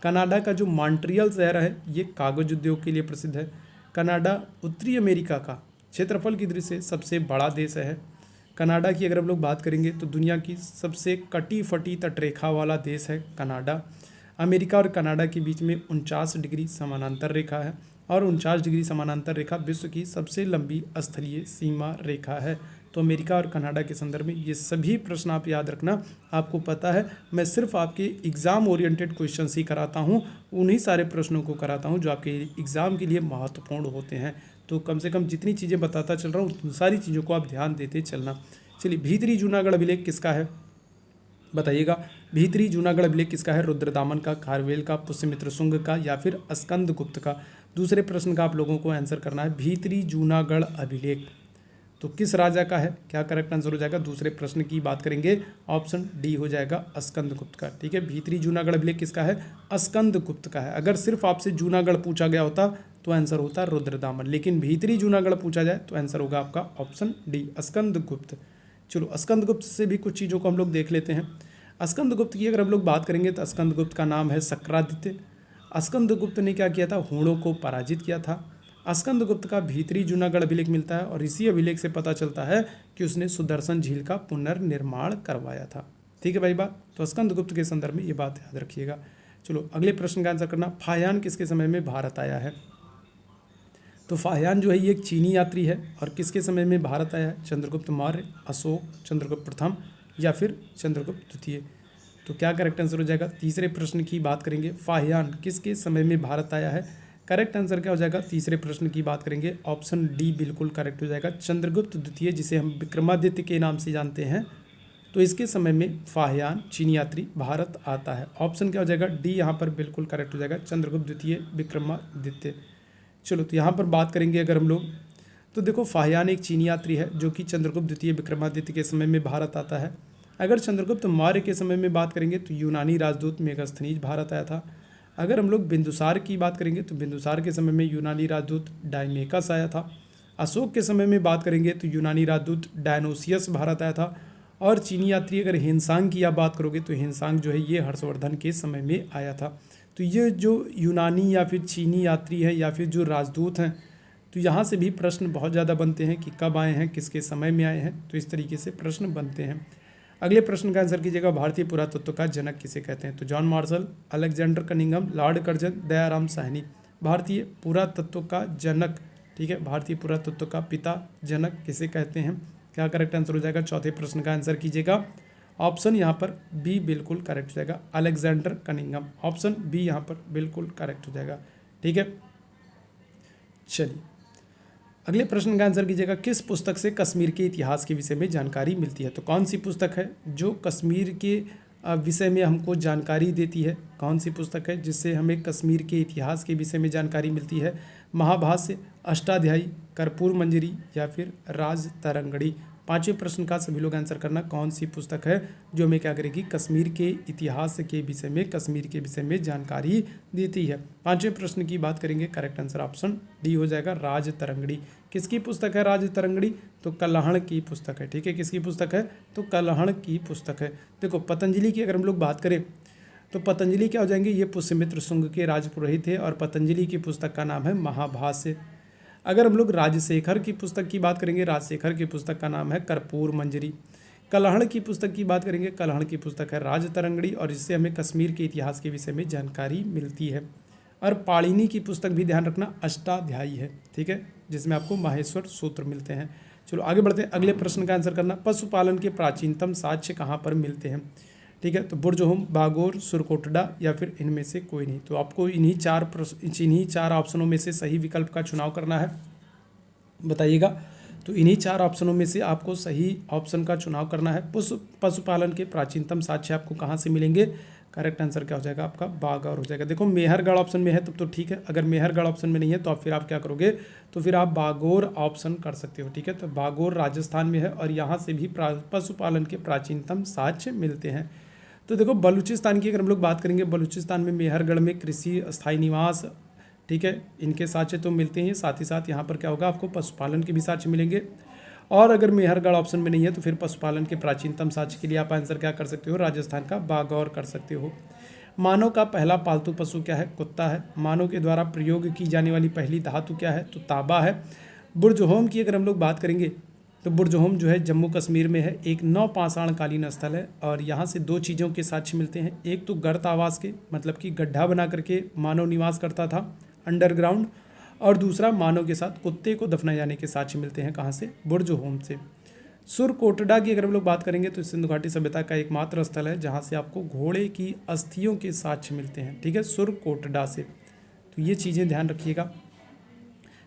कनाडा का जो मॉन्ट्रियल शहर है ये कागज उद्योग के लिए प्रसिद्ध है। कनाडा उत्तरी अमेरिका का क्षेत्रफल की दृष्टि से सबसे बड़ा देश है। कनाडा की अगर हम लोग बात करेंगे तो दुनिया की सबसे कटी फटी तटरेखा वाला देश है कनाडा। अमेरिका और कनाडा के बीच में 49 डिग्री समानांतर रेखा है और 49 डिग्री समानांतर रेखा विश्व की सबसे लंबी स्थलीय सीमा रेखा है। तो अमेरिका और कनाडा के संदर्भ में ये सभी प्रश्न आप याद रखना। आपको पता है मैं सिर्फ आपके एग्ज़ाम ओरिएंटेड क्वेश्चन ही कराता हूँ, उन्हीं सारे प्रश्नों को कराता हूँ जो आपके एग्ज़ाम के लिए महत्वपूर्ण होते हैं। तो कम से कम जितनी चीज़ें बताता चल रहा हूँ उन सारी चीज़ों को आप ध्यान देते चलना। चलिए भीतरी जूनागढ़ अभिलेख किसका है बताइएगा? भीतरी जूनागढ़ अभिलेख किसका है? रुद्रदामन का, खारवेल का, पुष्यमित्र शुंग का या फिर स्कंदगुप्त का? दूसरे प्रश्न का आप लोगों को आंसर करना है। भीतरी जूनागढ़ अभिलेख तो किस राजा का है? क्या करेक्ट आंसर हो जाएगा? दूसरे प्रश्न की बात करेंगे, ऑप्शन डी हो जाएगा स्कंदगुप्त का। ठीक है, भीतरी जूनागढ़ अभिलेख किसका है? स्कंदगुप्त का है। अगर सिर्फ आपसे जूनागढ़ पूछा गया होता तो आंसर होता रुद्रदामन, लेकिन भीतरी जूनागढ़ पूछा जाए तो आंसर होगा आपका ऑप्शन डी स्कंदगुप्त। चलो स्कंदगुप्त से भी कुछ चीज़ों को हम लोग देख लेते हैं। स्कंदगुप्त की अगर हम लोग बात करेंगे तो स्कंदगुप्त का नाम है शक्रादित्य। स्कंदगुप्त ने क्या किया था? हूणों को पराजित किया था। स्कंदगुप्त का भीतरी जूनागढ़ अभिलेख मिलता है और इसी अभिलेख से पता चलता है कि उसने सुदर्शन झील का पुनर्निर्माण करवाया था। ठीक है भाई बात, तो स्कंदगुप्त के संदर्भ में ये बात याद रखिएगा। चलो अगले प्रश्न का आंसर करना, फाहियान किसके समय में भारत आया है? तो फाहियान जो है ये एक चीनी यात्री है और किसके समय में भारत आया है? चंद्रगुप्त मौर्य, अशोक, चंद्रगुप्त प्रथम या फिर चंद्रगुप्त द्वितीय? तो क्या करेक्ट आंसर हो जाएगा? तीसरे प्रश्न की बात करेंगे, फाहियान किसके समय में भारत आया है? करेक्ट आंसर क्या हो जाएगा? तीसरे प्रश्न की बात करेंगे, ऑप्शन डी बिल्कुल करेक्ट हो जाएगा। चंद्रगुप्त द्वितीय जिसे हम विक्रमादित्य के नाम से जानते हैं, तो इसके समय में फाहियान चीनी यात्री भारत आता है। ऑप्शन क्या हो जाएगा? डी यहाँ पर बिल्कुल करेक्ट हो जाएगा, चंद्रगुप्त द्वितीय विक्रमादित्य। चलो तो यहाँ पर बात करेंगे अगर हम लोग, तो देखो फाहियान एक चीनी यात्री है जो कि चंद्रगुप्त द्वितीय विक्रमादित्य के समय में भारत आता है। अगर चंद्रगुप्त मौर्य के समय में बात करेंगे तो यूनानी राजदूत मेगास्थनीज भारत आया था। अगर हम लोग बिंदुसार की बात करेंगे तो बिंदुसार के समय में यूनानी राजदूत डायमेकस आया था। अशोक के समय में बात करेंगे तो यूनानी राजदूत डायनोसियस भारत आया था। और चीनी यात्री अगर हिंसांग की आप बात करोगे तो हिंसांग जो है ये हर्षवर्धन के समय में आया था। तो ये जो यूनानी या फिर चीनी यात्री है या फिर जो राजदूत हैं, तो यहाँ से भी प्रश्न बहुत ज़्यादा बनते हैं कि कब आए हैं, किसके समय में आए हैं, तो इस तरीके से प्रश्न बनते हैं। अगले प्रश्न का आंसर कीजिएगा, भारतीय पुरातत्व का जनक किसे कहते हैं? तो John Marshall, Alexander Cunningham, Lord Curzon, Dayaram Sahni. भारतीय पुरातत्व का जनक, ठीक है, भारतीय पुरातत्व का पिता जनक किसे कहते हैं? क्या करेक्ट आंसर हो जाएगा? चौथे प्रश्न का आंसर कीजिएगा, ऑप्शन यहाँ पर बी बिल्कुल करेक्ट हो जाएगा, अलेक्जेंडर कनिंघम। ऑप्शन बी यहाँ पर बिल्कुल करेक्ट हो जाएगा। ठीक है, चलिए अगले प्रश्न का आंसर कीजिएगा, किस पुस्तक से कश्मीर के इतिहास के विषय में जानकारी मिलती है? तो कौन सी पुस्तक है जो कश्मीर के विषय में हमको जानकारी देती है? कौन सी पुस्तक है जिससे हमें कश्मीर के इतिहास के विषय में जानकारी मिलती है? महाभाष्य, अष्टाध्यायी, कर्पूर मंजरी या फिर राज तरंगड़ी? पांचवें प्रश्न का सभी लोग आंसर करना, कौन सी पुस्तक है जो हमें क्या करेगी? कश्मीर के इतिहास के विषय में, कश्मीर के विषय में जानकारी देती है। पांचवें प्रश्न की बात करेंगे, करेक्ट आंसर ऑप्शन डी हो जाएगा, राज तरंगड़ी। किसकी पुस्तक है राज तरंगड़ी? तो कल्हण की पुस्तक है। ठीक है, किसकी पुस्तक है? तो कल्हण की पुस्तक है। देखो पतंजलि की अगर हम लोग बात करें तो पतंजलि क्या हो जाएंगे? ये पुष्यमित्र शुंग के राजपुरोहित थे और पतंजलि की पुस्तक का नाम है महाभाष्य। अगर हम लोग राजशेखर की पुस्तक की बात करेंगे, राजशेखर की पुस्तक का नाम है कर्पूर मंजरी। कल्हड़ की पुस्तक की बात करेंगे, कल्हड़ की पुस्तक है राज तरंगड़ी और इससे हमें कश्मीर के इतिहास के विषय में जानकारी मिलती है। और पाणिनि की पुस्तक भी ध्यान रखना अष्टाध्यायी है, ठीक है, जिसमें आपको माहेश्वर सूत्र मिलते हैं। चलो आगे बढ़ते हैं, अगले प्रश्न का आंसर करना। पशुपालन के प्राचीनतम साक्ष्य कहाँ पर मिलते हैं? ठीक है, तो बुर्जहोम, बागोर, सुरकोटडा या फिर इनमें से कोई नहीं। तो आपको इन्हीं चार ऑप्शनों में से सही विकल्प का चुनाव करना है, बताइएगा। तो इन्हीं चार ऑप्शनों में से आपको सही ऑप्शन का चुनाव करना है। पशुपालन के प्राचीनतम साक्ष्य आपको कहाँ से मिलेंगे? करेक्ट आंसर क्या हो जाएगा आपका? बागौर हो जाएगा। देखो मेहरगढ़ ऑप्शन में है तब तो ठीक है, अगर मेहरगढ़ ऑप्शन में नहीं है तो फिर आप क्या करोगे? तो फिर आप बागौर ऑप्शन कर सकते हो, ठीक है। तो बागौर राजस्थान में है और यहाँ से भी पशुपालन के प्राचीनतम साक्ष्य मिलते हैं। तो देखो बलूचिस्तान की अगर हम लोग बात करेंगे, बलूचिस्तान में मेहरगढ़ में कृषि स्थायी निवास, ठीक है, इनके साक्ष्य तो मिलते हैं। साथ ही साथ यहाँ पर क्या होगा, आपको पशुपालन के भी साक्ष्य मिलेंगे। और अगर मेहरगढ़ ऑप्शन में नहीं है तो फिर पशुपालन के प्राचीनतम साक्ष्य के लिए आप आंसर क्या कर सकते हो? राजस्थान का बागौर कर सकते हो। मानव का पहला पालतू पशु क्या है? कुत्ता है। मानव के द्वारा प्रयोग की जाने वाली पहली धातु क्या है? तो तांबा है। बुर्जहोम की अगर हम लोग बात करेंगे तो बुर्जहोम जो है जम्मू कश्मीर में है, एक नवपाषाण कालीन स्थल है और यहाँ से दो चीज़ों के साक्ष्य मिलते हैं। एक तो गर्त आवास के, मतलब कि गड्ढा बना करके मानव निवास करता था अंडरग्राउंड, और दूसरा मानव के साथ कुत्ते को दफनाए जाने के साक्ष्य मिलते हैं। कहाँ से? बुर्जहोम से। सुरकोटडा की अगर हम लोग बात करेंगे तो सिंधु घाटी सभ्यता का एकमात्र स्थल है जहाँ से आपको घोड़े की अस्थियों के साक्ष्य मिलते हैं, ठीक है, सुरकोटडा से। तो ये चीज़ें ध्यान रखिएगा।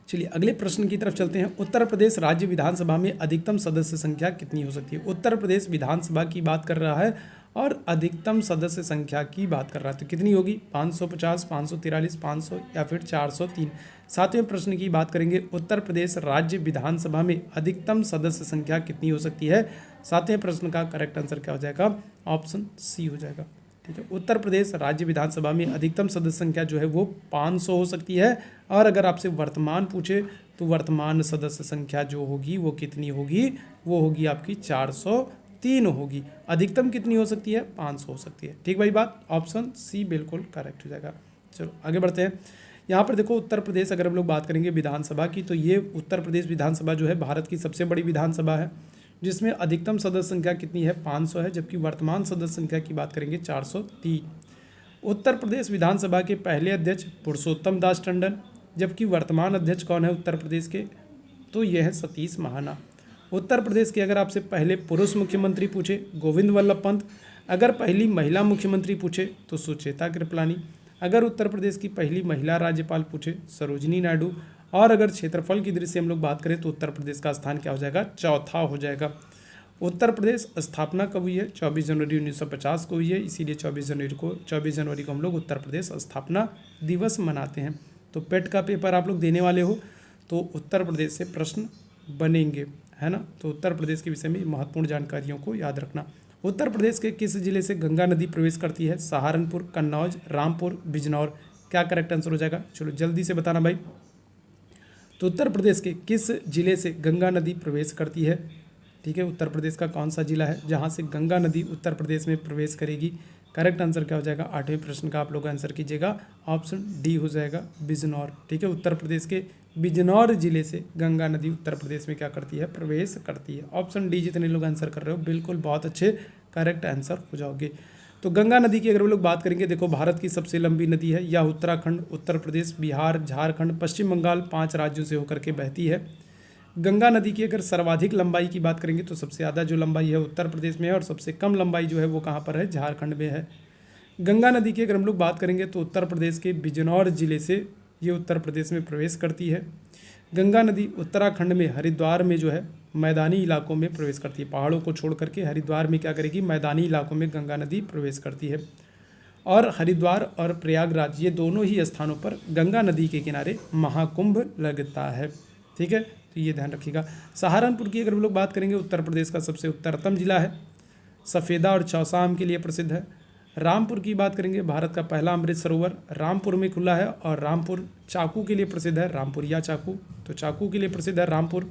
चलिए अगले प्रश्न की तरफ चलते हैं। उत्तर प्रदेश राज्य विधानसभा में अधिकतम सदस्य संख्या कितनी हो सकती है? उत्तर प्रदेश विधानसभा की बात कर रहा है और अधिकतम सदस्य संख्या की बात कर रहा है, तो कितनी होगी? 550, 543, 500 या फिर 403। सातवें प्रश्न की बात करेंगे, उत्तर प्रदेश राज्य विधानसभा में अधिकतम सदस्य संख्या कितनी हो सकती है? सातवें प्रश्न का करेक्ट आंसर क्या हो जाएगा? ऑप्शन सी हो जाएगा, ठीक है। उत्तर प्रदेश राज्य विधानसभा में अधिकतम सदस्य संख्या जो है वो 500 हो सकती है। और अगर आपसे वर्तमान पूछे तो वर्तमान सदस्य संख्या जो होगी वो कितनी होगी? वो होगी आपकी 403 होगी। अधिकतम कितनी हो सकती है? 500 हो सकती है, ठीक भाई बात। ऑप्शन सी बिल्कुल करेक्ट हो जाएगा। चलो आगे बढ़ते हैं। यहाँ पर देखो उत्तर प्रदेश अगर हम लोग बात करेंगे विधानसभा की, तो ये उत्तर प्रदेश विधानसभा जो है भारत की सबसे बड़ी विधानसभा है, जिसमें अधिकतम सदस्य संख्या कितनी है? 500 है, जबकि वर्तमान सदस्य संख्या की बात करेंगे 403। उत्तर प्रदेश विधानसभा के पहले अध्यक्ष पुरुषोत्तम दास टंडन, जबकि वर्तमान अध्यक्ष कौन है उत्तर प्रदेश के? तो यह है सतीश महाना। उत्तर प्रदेश के अगर आपसे पहले पुरुष मुख्यमंत्री पूछे, गोविंद वल्लभ पंत। अगर पहली महिला मुख्यमंत्री पूछे तो सुचेता कृपलानी। अगर उत्तर प्रदेश की पहली महिला राज्यपाल पूछे, सरोजिनी नायडू। और अगर क्षेत्रफल की दृष्टि से हम लोग बात करें तो उत्तर प्रदेश का स्थान क्या हो जाएगा? चौथा हो जाएगा। उत्तर प्रदेश स्थापना कब हुई है? 24 जनवरी 1950 को हुई है, इसीलिए 24 जनवरी को हम लोग उत्तर प्रदेश स्थापना दिवस मनाते हैं। तो पेट का पेपर आप लोग देने वाले हो तो उत्तर प्रदेश से प्रश्न बनेंगे, है ना। तो उत्तर प्रदेश के विषय में महत्वपूर्ण जानकारियों को याद रखना। उत्तर प्रदेश के किस जिले से गंगा नदी प्रवेश करती है? सहारनपुर, कन्नौज, रामपुर, बिजनौर। क्या करेक्ट आंसर हो जाएगा? चलो जल्दी से बताना भाई। तो उत्तर प्रदेश के किस जिले से गंगा नदी प्रवेश करती है? ठीक है, उत्तर प्रदेश का कौन सा जिला है जहाँ से गंगा नदी उत्तर प्रदेश में प्रवेश करेगी? करेक्ट आंसर क्या हो जाएगा? आठवें प्रश्न का आप लोग आंसर कीजिएगा, ऑप्शन डी हो जाएगा, बिजनौर। ठीक है, उत्तर प्रदेश के बिजनौर जिले से गंगा नदी उत्तर प्रदेश में क्या करती है? प्रवेश करती है। ऑप्शन डी जितने लोग आंसर कर रहे हो बिल्कुल बहुत अच्छे करेक्ट आंसर हो जाओगे। तो गंगा नदी की अगर हम लोग बात करेंगे, देखो भारत की सबसे लंबी नदी है, यह उत्तराखंड, उत्तर प्रदेश, बिहार, झारखंड, पश्चिम बंगाल 5 राज्यों से होकर के बहती है। गंगा नदी की अगर सर्वाधिक लंबाई की बात करेंगे तो सबसे ज़्यादा जो लंबाई है उत्तर प्रदेश में है और सबसे कम लंबाई जो है वो कहाँ पर है? झारखंड में है। गंगा नदी की अगर हम लोग बात करेंगे तो उत्तर प्रदेश के बिजनौर जिले से ये उत्तर प्रदेश में प्रवेश करती है। गंगा नदी उत्तराखंड में हरिद्वार में जो है मैदानी इलाकों में प्रवेश करती है। पहाड़ों को छोड़ करके हरिद्वार में क्या करेगी? मैदानी इलाकों में गंगा नदी प्रवेश करती है। और हरिद्वार और प्रयागराज ये दोनों ही स्थानों पर गंगा नदी के किनारे महाकुंभ लगता है। ठीक है, तो ये ध्यान रखिएगा। सहारनपुर की अगर हम लोग बात करेंगे, उत्तर प्रदेश का सबसे उत्तरतम जिला है, सफ़ेदा और चौसा आम के लिए प्रसिद्ध है। रामपुर की बात करेंगे, भारत का पहला अमृत सरोवर रामपुर में खुला है और रामपुर चाकू के लिए प्रसिद्ध है, रामपुरिया चाकू, तो चाकू के लिए प्रसिद्ध है रामपुर।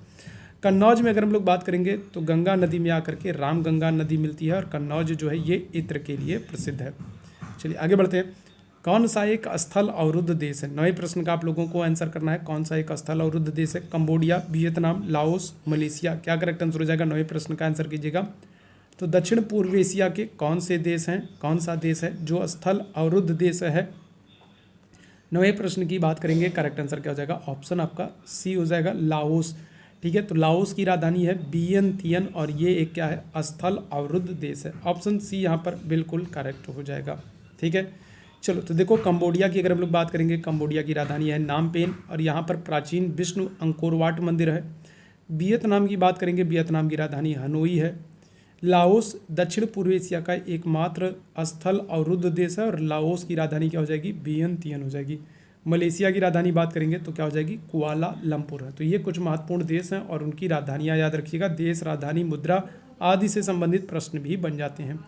कन्नौज में अगर हम लोग बात करेंगे तो गंगा नदी में आकर के राम गंगा नदी मिलती है और कन्नौज जो है ये इत्र के लिए प्रसिद्ध है। चलिए आगे बढ़ते हैं। कौन सा एक स्थल अवरुद्ध देश है? नए प्रश्न का आप लोगों को आंसर करना है। कौन सा एक स्थल अवरुद्ध देश है? Cambodia, Vietnam, Laos, Malaysia. क्या करेक्ट आंसर हो जाएगा? नए प्रश्न का आंसर कीजिएगा, तो दक्षिण पूर्व एशिया के कौन से देश हैं, कौन सा देश है जो स्थल अवरुद्ध देश है। 9वें प्रश्न की बात करेंगे, करेक्ट आंसर क्या हो जाएगा, ऑप्शन आपका सी हो जाएगा, लाओस। ठीक है, तो लाओस की राजधानी है वियंतियन और ये एक क्या है, स्थल अवरुद्ध देश है। ऑप्शन सी यहाँ पर बिल्कुल करेक्ट हो जाएगा। ठीक है, चलो तो देखो कंबोडिया की अगर हम लोग बात करेंगे, कंबोडिया की राजधानी है नामपेन और यहाँ पर प्राचीन विष्णु अंकोरवाट मंदिर है। वियतनाम की बात करेंगे, वियतनाम की राजधानी हनोई है। लाओस दक्षिण पूर्व एशिया का एकमात्र स्थल अवरुद्ध देश है और लाओस की राजधानी क्या हो जाएगी, वियंतियन हो जाएगी। मलेशिया की राजधानी बात करेंगे तो क्या हो जाएगी, कुआलालंपुर है। तो ये कुछ महत्वपूर्ण देश हैं और उनकी राजधानियाँ याद रखिएगा। देश, राजधानी, मुद्रा आदि से संबंधित प्रश्न भी बन जाते हैं।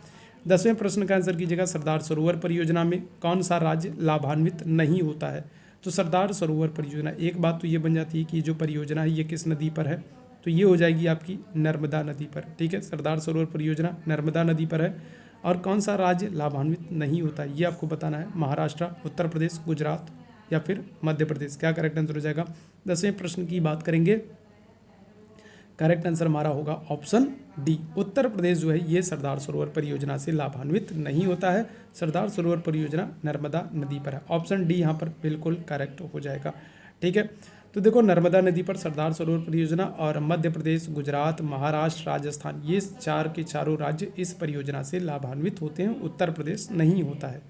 10वें प्रश्न का आंसर कीजिएगा, सरदार सरोवर परियोजना में कौन सा राज्य लाभान्वित नहीं होता है। तो सरदार सरोवर परियोजना, एक बात तो ये बन जाती है कि जो परियोजना है ये किस नदी पर है, तो ये हो जाएगी आपकी नर्मदा नदी पर। ठीक है, सरदार सरोवर परियोजना नर्मदा नदी पर है। और कौन सा राज्य लाभान्वित नहीं होता है ये आपको बताना है, महाराष्ट्र, उत्तर प्रदेश, गुजरात या फिर मध्य प्रदेश। क्या करेक्ट आंसर हो जाएगा। 10वें प्रश्न की बात करेंगे, करेक्ट आंसर हमारा होगा ऑप्शन डी, उत्तर प्रदेश जो है ये सरदार सरोवर परियोजना से लाभान्वित नहीं होता है। सरदार सरोवर परियोजना नर्मदा नदी पर है। ऑप्शन डी यहाँ पर बिल्कुल करेक्ट हो जाएगा। ठीक है, तो देखो नर्मदा नदी पर सरदार सरोवर परियोजना और मध्य प्रदेश, गुजरात, महाराष्ट्र, राजस्थान ये चार के चारों राज्य इस परियोजना से लाभान्वित होते हैं, उत्तर प्रदेश नहीं होता है।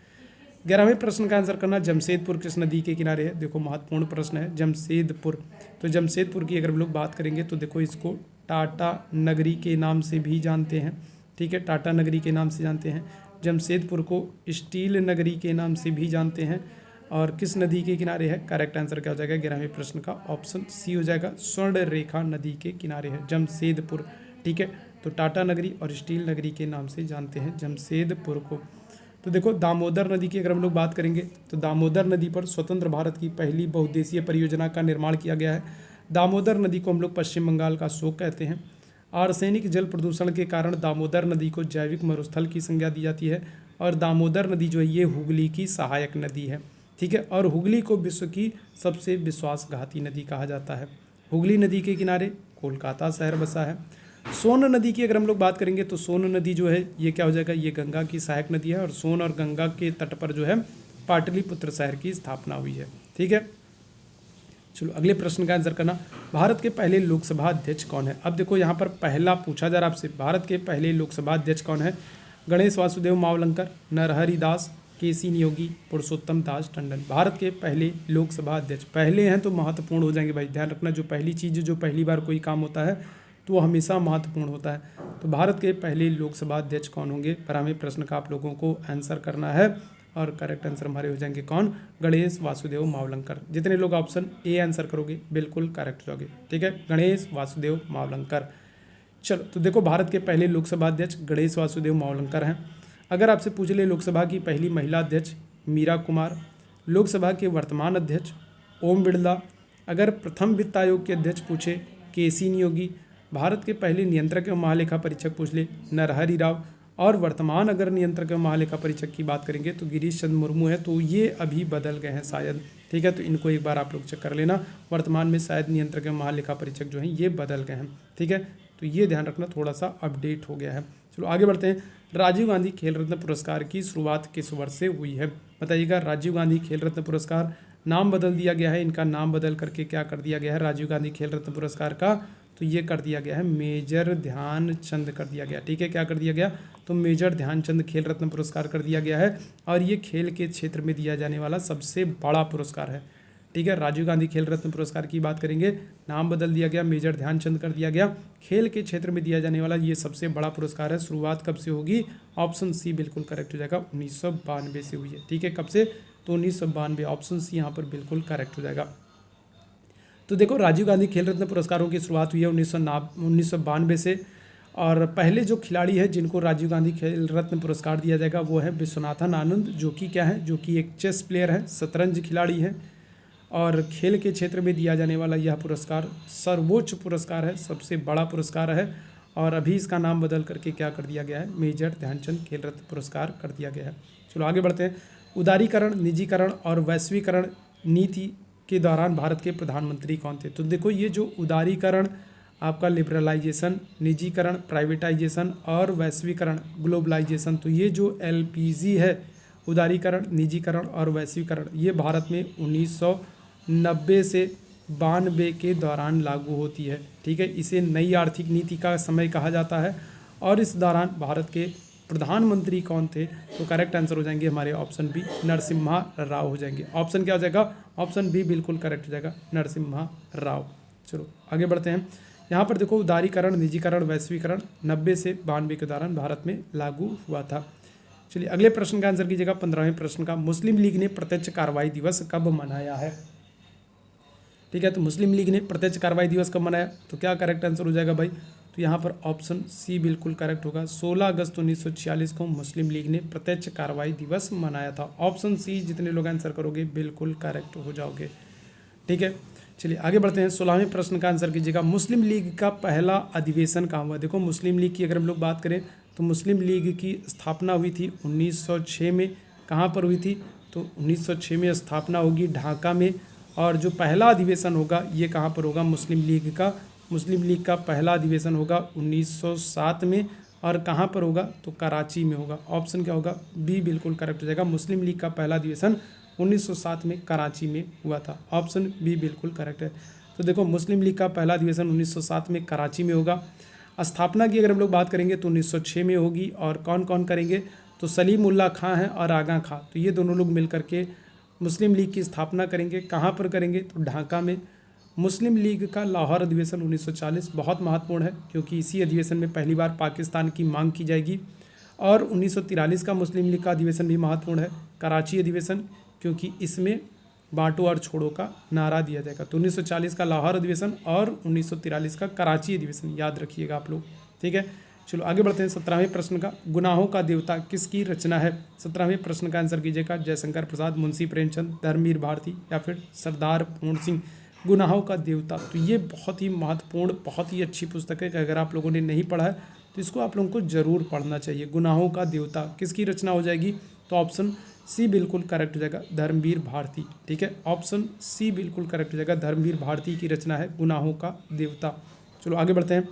11वें प्रश्न का आंसर करना, जमशेदपुर किस नदी के किनारे है। देखो महत्वपूर्ण प्रश्न है जमशेदपुर। तो जमशेदपुर की अगर हम लोग बात करेंगे तो देखो इसको टाटा नगरी के नाम से भी जानते हैं। ठीक है, टाटा नगरी के नाम से जानते हैं। जमशेदपुर को स्टील नगरी के नाम से भी जानते हैं। और किस नदी के किनारे है, करेक्ट आंसर क्या हो जाएगा 11वें प्रश्न का, ऑप्शन सी हो जाएगा, स्वर्ण रेखा नदी के किनारे है जमशेदपुर। ठीक है, तो टाटा नगरी और स्टील नगरी के नाम से जानते हैं जमशेदपुर को। तो देखो दामोदर नदी की अगर हम लोग बात करेंगे तो दामोदर नदी पर स्वतंत्र भारत की पहली बहुउद्देशीय परियोजना का निर्माण किया गया है। दामोदर नदी को हम लोग पश्चिम बंगाल का शोक कहते हैं। आर्सेनिक जल प्रदूषण के कारण दामोदर नदी को जैविक मरुस्थल की संज्ञा दी जाती है और दामोदर नदी जो है ये हुगली की सहायक नदी है। ठीक है, और हुगली को विश्व की सबसे विश्वासघाती नदी कहा जाता है। हुगली नदी के किनारे कोलकाता शहर बसा है। सोन नदी की अगर हम लोग बात करेंगे तो सोन नदी जो है ये क्या हो जाएगा, ये गंगा की सहायक नदी है और सोन और गंगा के तट पर जो है पाटलिपुत्र शहर की स्थापना हुई है। ठीक है, चलो अगले प्रश्न का आंसर करना, भारत के पहले लोकसभा अध्यक्ष कौन है। अब देखो यहाँ पर पहला पूछा जा रहा है आपसे, भारत के पहले लोकसभा अध्यक्ष कौन है। गणेश वासुदेव मावलंकर, नरहरि दास, केसी नियोगी, पुरुषोत्तम दास टंडन। भारत के पहले लोकसभा अध्यक्ष, पहले हैं तो महत्वपूर्ण हो जाएंगे भाई, ध्यान रखना, जो पहली चीज़ जो पहली बार कोई काम होता है तो वो हमेशा महत्वपूर्ण होता है। तो भारत के पहले लोकसभा अध्यक्ष कौन होंगे, 12वें प्रश्न का आप लोगों को आंसर करना है और करेक्ट आंसर हमारे हो जाएंगे कौन, गणेश वासुदेव मावलंकर। जितने लोग ऑप्शन ए आंसर करोगे बिल्कुल करेक्ट हो जाओगे। ठीक है, गणेश वासुदेव मावलंकर। चलो तो देखो भारत के पहले लोकसभा अध्यक्ष गणेश वासुदेव मावलंकर हैं। अगर आपसे पूछ ले लोकसभा की पहली महिला अध्यक्ष मीरा कुमार, लोकसभा के वर्तमान अध्यक्ष ओम बिरला, अगर प्रथम वित्त आयोग के अध्यक्ष पूछे केसी नियोगी, भारत के पहले नियंत्रक एवं महालेखा परीक्षक पूछ ले नरहरि राव, और वर्तमान अगर नियंत्रक एवं महालेखा परीक्षक की बात करेंगे तो गिरीश चंद्र मुर्मू है। तो ये अभी बदल गए हैं शायद। ठीक है, तो इनको एक बार आप लोग चेक कर लेना, वर्तमान में शायद नियंत्रक एवं महालेखा परीक्षक जो हैं ये बदल गए हैं। ठीक है, तो ये ध्यान रखना, थोड़ा सा अपडेट हो गया है। चलो आगे बढ़ते हैं। राजीव गांधी खेल रत्न पुरस्कार की शुरुआत किस वर्ष से हुई है, बताइएगा। राजीव गांधी खेल रत्न पुरस्कार नाम बदल दिया गया है, इनका नाम बदल करके क्या कर दिया गया है राजीव गांधी खेल रत्न पुरस्कार का, तो ये कर दिया गया है मेजर ध्यानचंद कर दिया गया। ठीक है, क्या कर दिया गया, तो मेजर ध्यानचंद खेल रत्न पुरस्कार कर दिया गया है और ये खेल के क्षेत्र में दिया जाने वाला सबसे बड़ा पुरस्कार है। ठीक है, राजीव गांधी खेल रत्न पुरस्कार की बात करेंगे, नाम बदल दिया गया, मेजर ध्यानचंद कर दिया गया, खेल के क्षेत्र में दिया जाने वाला ये सबसे बड़ा पुरस्कार है। शुरुआत कब से होगी, ऑप्शन सी बिल्कुल करेक्ट हो जाएगा, 1992 से हुई है। ठीक है, कब से, तो 1992, ऑप्शन सी यहाँ पर बिल्कुल करेक्ट हो जाएगा। तो देखो राजीव गांधी खेल रत्न पुरस्कारों की शुरुआत हुई है 1992 से, और पहले जो खिलाड़ी है जिनको राजीव गांधी खेल रत्न पुरस्कार दिया जाएगा वो है विश्वनाथन आनंद, जो कि क्या है, जो कि एक चेस प्लेयर है, शतरंज खिलाड़ी है, और खेल के क्षेत्र में दिया जाने वाला यह पुरस्कार सर्वोच्च पुरस्कार है, सबसे बड़ा पुरस्कार है, और अभी इसका नाम बदल करके क्या कर दिया गया है, मेजर ध्यानचंद खेल रत्न पुरस्कार कर दिया गया है। चलो आगे बढ़ते हैं। उदारीकरण, निजीकरण और वैश्वीकरण नीति के दौरान भारत के प्रधानमंत्री कौन थे। तो देखो ये जो उदारीकरण आपका लिबरलाइजेशन, निजीकरण, प्राइवेटाइजेशन और वैश्वीकरण, ग्लोबलाइजेशन। तो ये जो LPG है, उदारीकरण, निजीकरण और वैश्वीकरण, ये भारत में 1990 से 92 के दौरान लागू होती है। ठीक है, इसे नई आर्थिक नीति का समय कहा जाता है। और इस दौरान भारत के प्रधानमंत्री कौन थे? तो करेक्ट आंसर हो जाएंगे हमारे ऑप्शन बी, नरसिम्हा राव हो जाएंगे। ऑप्शन क्या हो जाएगा? ऑप्शन बी बिल्कुल करेक्ट हो जाएगा, नरसिम्हा राव। चलो आगे बढ़ते हैं। यहाँ पर देखो, उदारीकरण, निजीकरण, वैश्वीकरण 90 से 92 के दौरान भारत में लागू हुआ था। चलिए अगले प्रश्न का आंसर कीजिएगा, 15वें प्रश्न का। मुस्लिम लीग ने प्रत्यक्ष कार्रवाई दिवस कब मनाया है? ठीक है, तो मुस्लिम लीग ने प्रत्यक्ष कार्रवाई दिवस कब मनाया? तो क्या करेक्ट आंसर हो जाएगा भाई? तो यहाँ पर ऑप्शन सी बिल्कुल करेक्ट होगा। 16 अगस्त 1946 को मुस्लिम लीग ने प्रत्यक्ष कार्रवाई दिवस मनाया था। ऑप्शन सी, जितने लोग आंसर करोगे बिल्कुल करेक्ट हो जाओगे। ठीक है, चलिए आगे बढ़ते हैं। 16वें प्रश्न का आंसर कीजिएगा। मुस्लिम लीग का पहला अधिवेशन कहाँ हुआ? देखो, मुस्लिम लीग की अगर हम लोग बात करें तो मुस्लिम लीग की स्थापना हुई थी 1906 में। कहाँ पर हुई थी? तो 1906 में स्थापना होगी ढाका में। और जो पहला अधिवेशन होगा ये कहाँ पर होगा? मुस्लिम लीग का पहला अधिवेशन होगा 1907 में। और कहाँ पर होगा? तो कराची में होगा। ऑप्शन क्या होगा? बी बिल्कुल करेक्ट हो जाएगा। मुस्लिम लीग का पहला अधिवेशन 1907 में कराची में हुआ था। ऑप्शन बी बिल्कुल करेक्ट है। तो देखो, मुस्लिम लीग का पहला अधिवेशन 1907 में कराची में होगा। स्थापना की अगर हम लोग बात करेंगे तो 1906 में होगी। और कौन कौन करेंगे? तो सलीम उल्लाह खां हैं और आगा खां, तो ये दोनों लोग मिलकर के मुस्लिम लीग की स्थापना करेंगे। कहाँ पर करेंगे? तो ढाका में। मुस्लिम लीग का लाहौर अधिवेशन 1940 बहुत महत्वपूर्ण है, क्योंकि इसी अधिवेशन में पहली बार पाकिस्तान की मांग की जाएगी। और 1943 का मुस्लिम लीग का अधिवेशन भी महत्वपूर्ण है, कराची अधिवेशन, क्योंकि इसमें बांटो और छोड़ो का नारा दिया जाएगा। तो 1940 का लाहौर अधिवेशन और 1943 का कराची अधिवेशन याद रखिएगा आप लोग। ठीक है, चलो आगे बढ़ते हैं। 17वें प्रश्न का, गुनाहों का देवता किसकी रचना है? 17वें प्रश्न का आंसर कीजिएगा। जयशंकर प्रसाद, मुंशी प्रेमचंद, धर्मवीर भारती या फिर सरदार पूर्ण सिंह। गुनाहों का देवता, तो ये बहुत ही महत्वपूर्ण, बहुत ही अच्छी पुस्तक है कि अगर आप लोगों ने नहीं पढ़ा है तो इसको आप लोगों को जरूर पढ़ना चाहिए। गुनाहों का देवता किसकी रचना हो जाएगी? तो ऑप्शन सी बिल्कुल करेक्ट हो जाएगा, धर्मवीर भारती। ठीक है, ऑप्शन सी बिल्कुल करेक्ट हो जाएगा, धर्मवीर भारती की रचना है गुनाहों का देवता। चलो आगे बढ़ते हैं।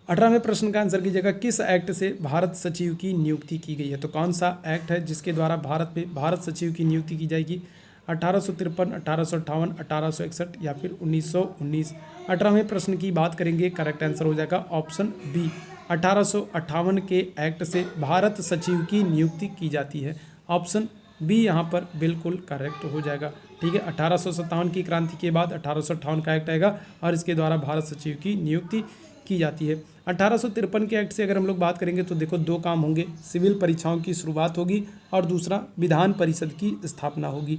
18वें प्रश्न का आंसर कीजिएगा। किस एक्ट से भारत सचिव की नियुक्ति की गई है? तो कौन सा एक्ट है जिसके द्वारा भारत में भारत सचिव की नियुक्ति की जाएगी? 1853, 1858, 1861 या फिर 1919? 18वें प्रश्न की बात करेंगे, करेक्ट आंसर हो जाएगा ऑप्शन बी, 1858 के एक्ट से भारत सचिव की नियुक्ति की जाती है। ऑप्शन बी यहाँ पर बिल्कुल करेक्ट हो जाएगा। ठीक है, 1857 की क्रांति के बाद 1858 का एक्ट आएगा और इसके द्वारा भारत सचिव की नियुक्ति की जाती है। 1853 के एक्ट से अगर हम लोग बात करेंगे तो देखो, दो काम होंगे, सिविल परीक्षाओं की शुरुआत होगी और दूसरा विधान परिषद की स्थापना होगी।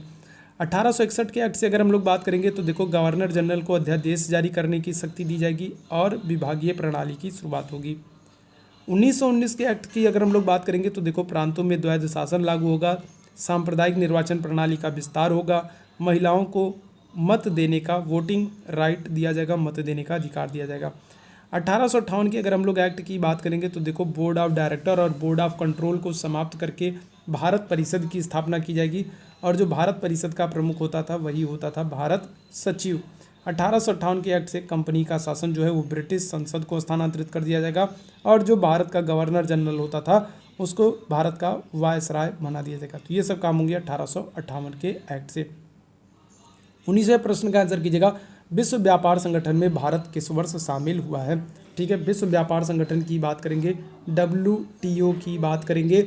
1861 के एक्ट से अगर हम लोग बात करेंगे तो देखो, गवर्नर जनरल को अध्यादेश जारी करने की शक्ति दी जाएगी और विभागीय प्रणाली की शुरुआत होगी। 1919 के एक्ट की अगर हम लोग बात करेंगे तो देखो, प्रांतों में द्वैध शासन लागू होगा, सांप्रदायिक निर्वाचन प्रणाली का विस्तार होगा, महिलाओं को मत देने का, वोटिंग राइट दिया जाएगा, मत देने का अधिकार दिया जाएगा। 1858 की अगर हम लोग एक्ट की बात करेंगे तो देखो, बोर्ड ऑफ डायरेक्टर और बोर्ड ऑफ कंट्रोल को समाप्त करके भारत परिषद की स्थापना की जाएगी और जो भारत परिषद का प्रमुख होता था वही होता था भारत सचिव। 1858 के एक्ट से कंपनी का शासन जो है वो ब्रिटिश संसद को स्थानांतरित कर दिया जाएगा और जो भारत का गवर्नर जनरल होता था उसको भारत का वायसराय बना दिया जाएगा। तो ये सब काम होंगे 1858 के एक्ट से। 19वें प्रश्न का आंसर कीजिएगा। विश्व व्यापार संगठन में भारत किस वर्ष शामिल हुआ है? ठीक है, विश्व व्यापार संगठन की बात करेंगे, WTO की बात करेंगे।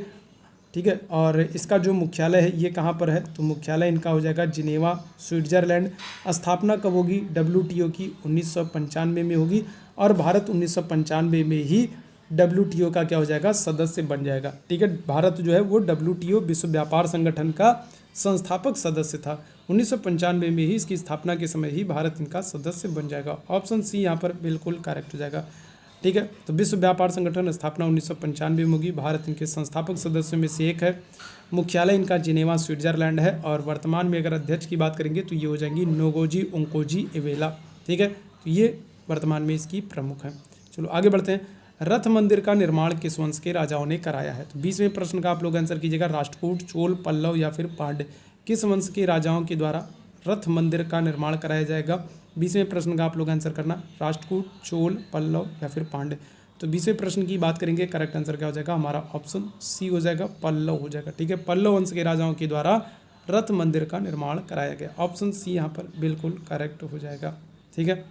ठीक है, और इसका जो मुख्यालय है ये कहाँ पर है? तो मुख्यालय इनका हो जाएगा जिनेवा, स्विट्जरलैंड। स्थापना कब होगी WTO की? 1995 में होगी और भारत 1995 में ही WTO का क्या हो जाएगा? सदस्य बन जाएगा। ठीक है, भारत जो है वो WTO विश्व व्यापार संगठन का संस्थापक सदस्य था। 1995 में ही इसकी स्थापना के समय ही भारत इनका सदस्य बन जाएगा। ऑप्शन सी यहाँ पर बिल्कुल करेक्ट हो जाएगा। ठीक है, तो विश्व व्यापार संगठन स्थापना 1995 में होगी, भारत इनके संस्थापक सदस्यों में से एक है। मुख्यालय इनका जिनेवा, स्विट्जरलैंड है और वर्तमान में अगर अध्यक्ष की बात करेंगे तो ये हो जाएंगी नोगोजी ओंकोजी-इवेला। ठीक है, तो ये वर्तमान में इसकी प्रमुख है। चलो आगे बढ़ते हैं। रथ मंदिर का निर्माण किस वंश के राजाओं ने कराया है? तो 20वें प्रश्न का आप लोग आंसर कीजिएगा। राष्ट्रकूट, चोल, पल्लव या फिर पांड्य, किस वंश के राजाओं के द्वारा रथ मंदिर का निर्माण कराया जाएगा? 20वें प्रश्न का आप लोग आंसर करना, राष्ट्रकूट, चोल, पल्लव या फिर पांड्य। तो 20वें प्रश्न की बात करेंगे, करेक्ट आंसर क्या हो जाएगा हमारा ऑप्शन सी हो जाएगा, पल्लव हो जाएगा। ठीक है, पल्लव वंश के राजाओं के द्वारा रथ मंदिर का निर्माण कराया गया, ऑप्शन सी यहाँ पर बिल्कुल करेक्ट हो जाएगा। ठीक है,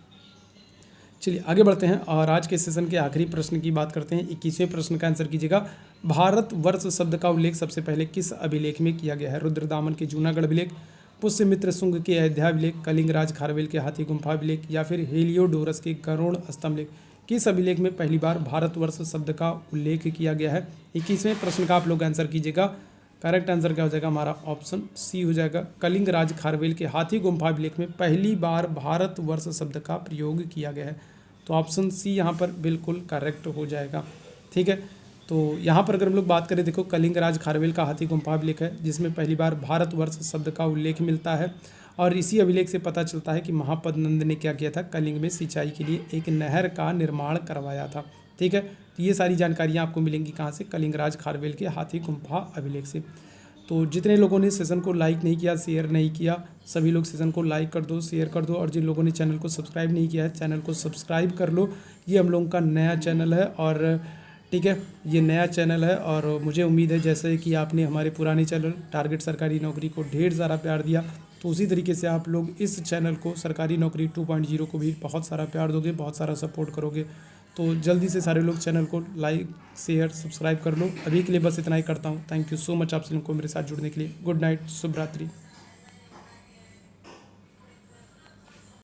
चलिए आगे बढ़ते हैं और आज के सेशन के आखिरी प्रश्न की बात करते हैं। 21वें प्रश्न का आंसर कीजिएगा, भारतवर्ष शब्द का उल्लेख सबसे पहले किस अभिलेख में किया गया है? रुद्रदामन के जूनागढ़ अभिलेख, पुष्यमित्र शुंग के अयोध्या अभिलेख, कलिंग राज खारवेल के हाथी गुम्फा अभिलेख या फिर हेलियोडोरस के गरुड़ स्तंभलेख? किस अभिलेख में पहली बार भारतवर्ष शब्द का उल्लेख किया गया है? 21वें प्रश्न का आप लोग आंसर कीजिएगा, करेक्ट आंसर क्या हो जाएगा हमारा ऑप्शन सी हो जाएगा, कलिंग राज खारवेल के हाथी गुम्फा अभिलेख में पहली बार भारतवर्ष शब्द का प्रयोग किया गया है। तो ऑप्शन सी यहाँ पर बिल्कुल करेक्ट हो जाएगा। ठीक है, तो यहाँ पर अगर हम लोग बात करें, देखो कलिंग राज खारवेल का हाथी गुम्फा अभिलेख है जिसमें पहली बार भारतवर्ष शब्द का उल्लेख मिलता है और इसी अभिलेख से पता चलता है कि महापद नंद ने क्या किया था, कलिंग में सिंचाई के लिए एक नहर का निर्माण करवाया था। ठीक है, तो ये सारी जानकारियाँ आपको मिलेंगी कहाँ से, कलिंग राज खारवेल के हाथी गुम्फा अभिलेख से। तो जितने लोगों ने सेशन को लाइक नहीं किया, शेयर नहीं किया, सभी लोग सेशन को लाइक कर दो, शेयर कर दो, और जिन लोगों ने चैनल को सब्सक्राइब नहीं किया है चैनल को सब्सक्राइब कर लो। ये हम लोगों का नया चैनल है और ठीक है, ये नया चैनल है और मुझे उम्मीद है जैसे कि आपने हमारे पुराने चैनल टारगेट सरकारी नौकरी को ढेर सारा प्यार दिया, तो उसी तरीके से आप लोग इस चैनल को सरकारी नौकरी 2.0 को भी बहुत सारा प्यार दोगे, बहुत सारा सपोर्ट करोगे। तो जल्दी से सारे लोग चैनल को लाइक शेयर सब्सक्राइब कर लो। अभी के लिए बस इतना ही करता हूँ। थैंक यू सो मच आप सभी को मेरे साथ जुड़ने के लिए। गुड नाइट, शुभ रात्रि।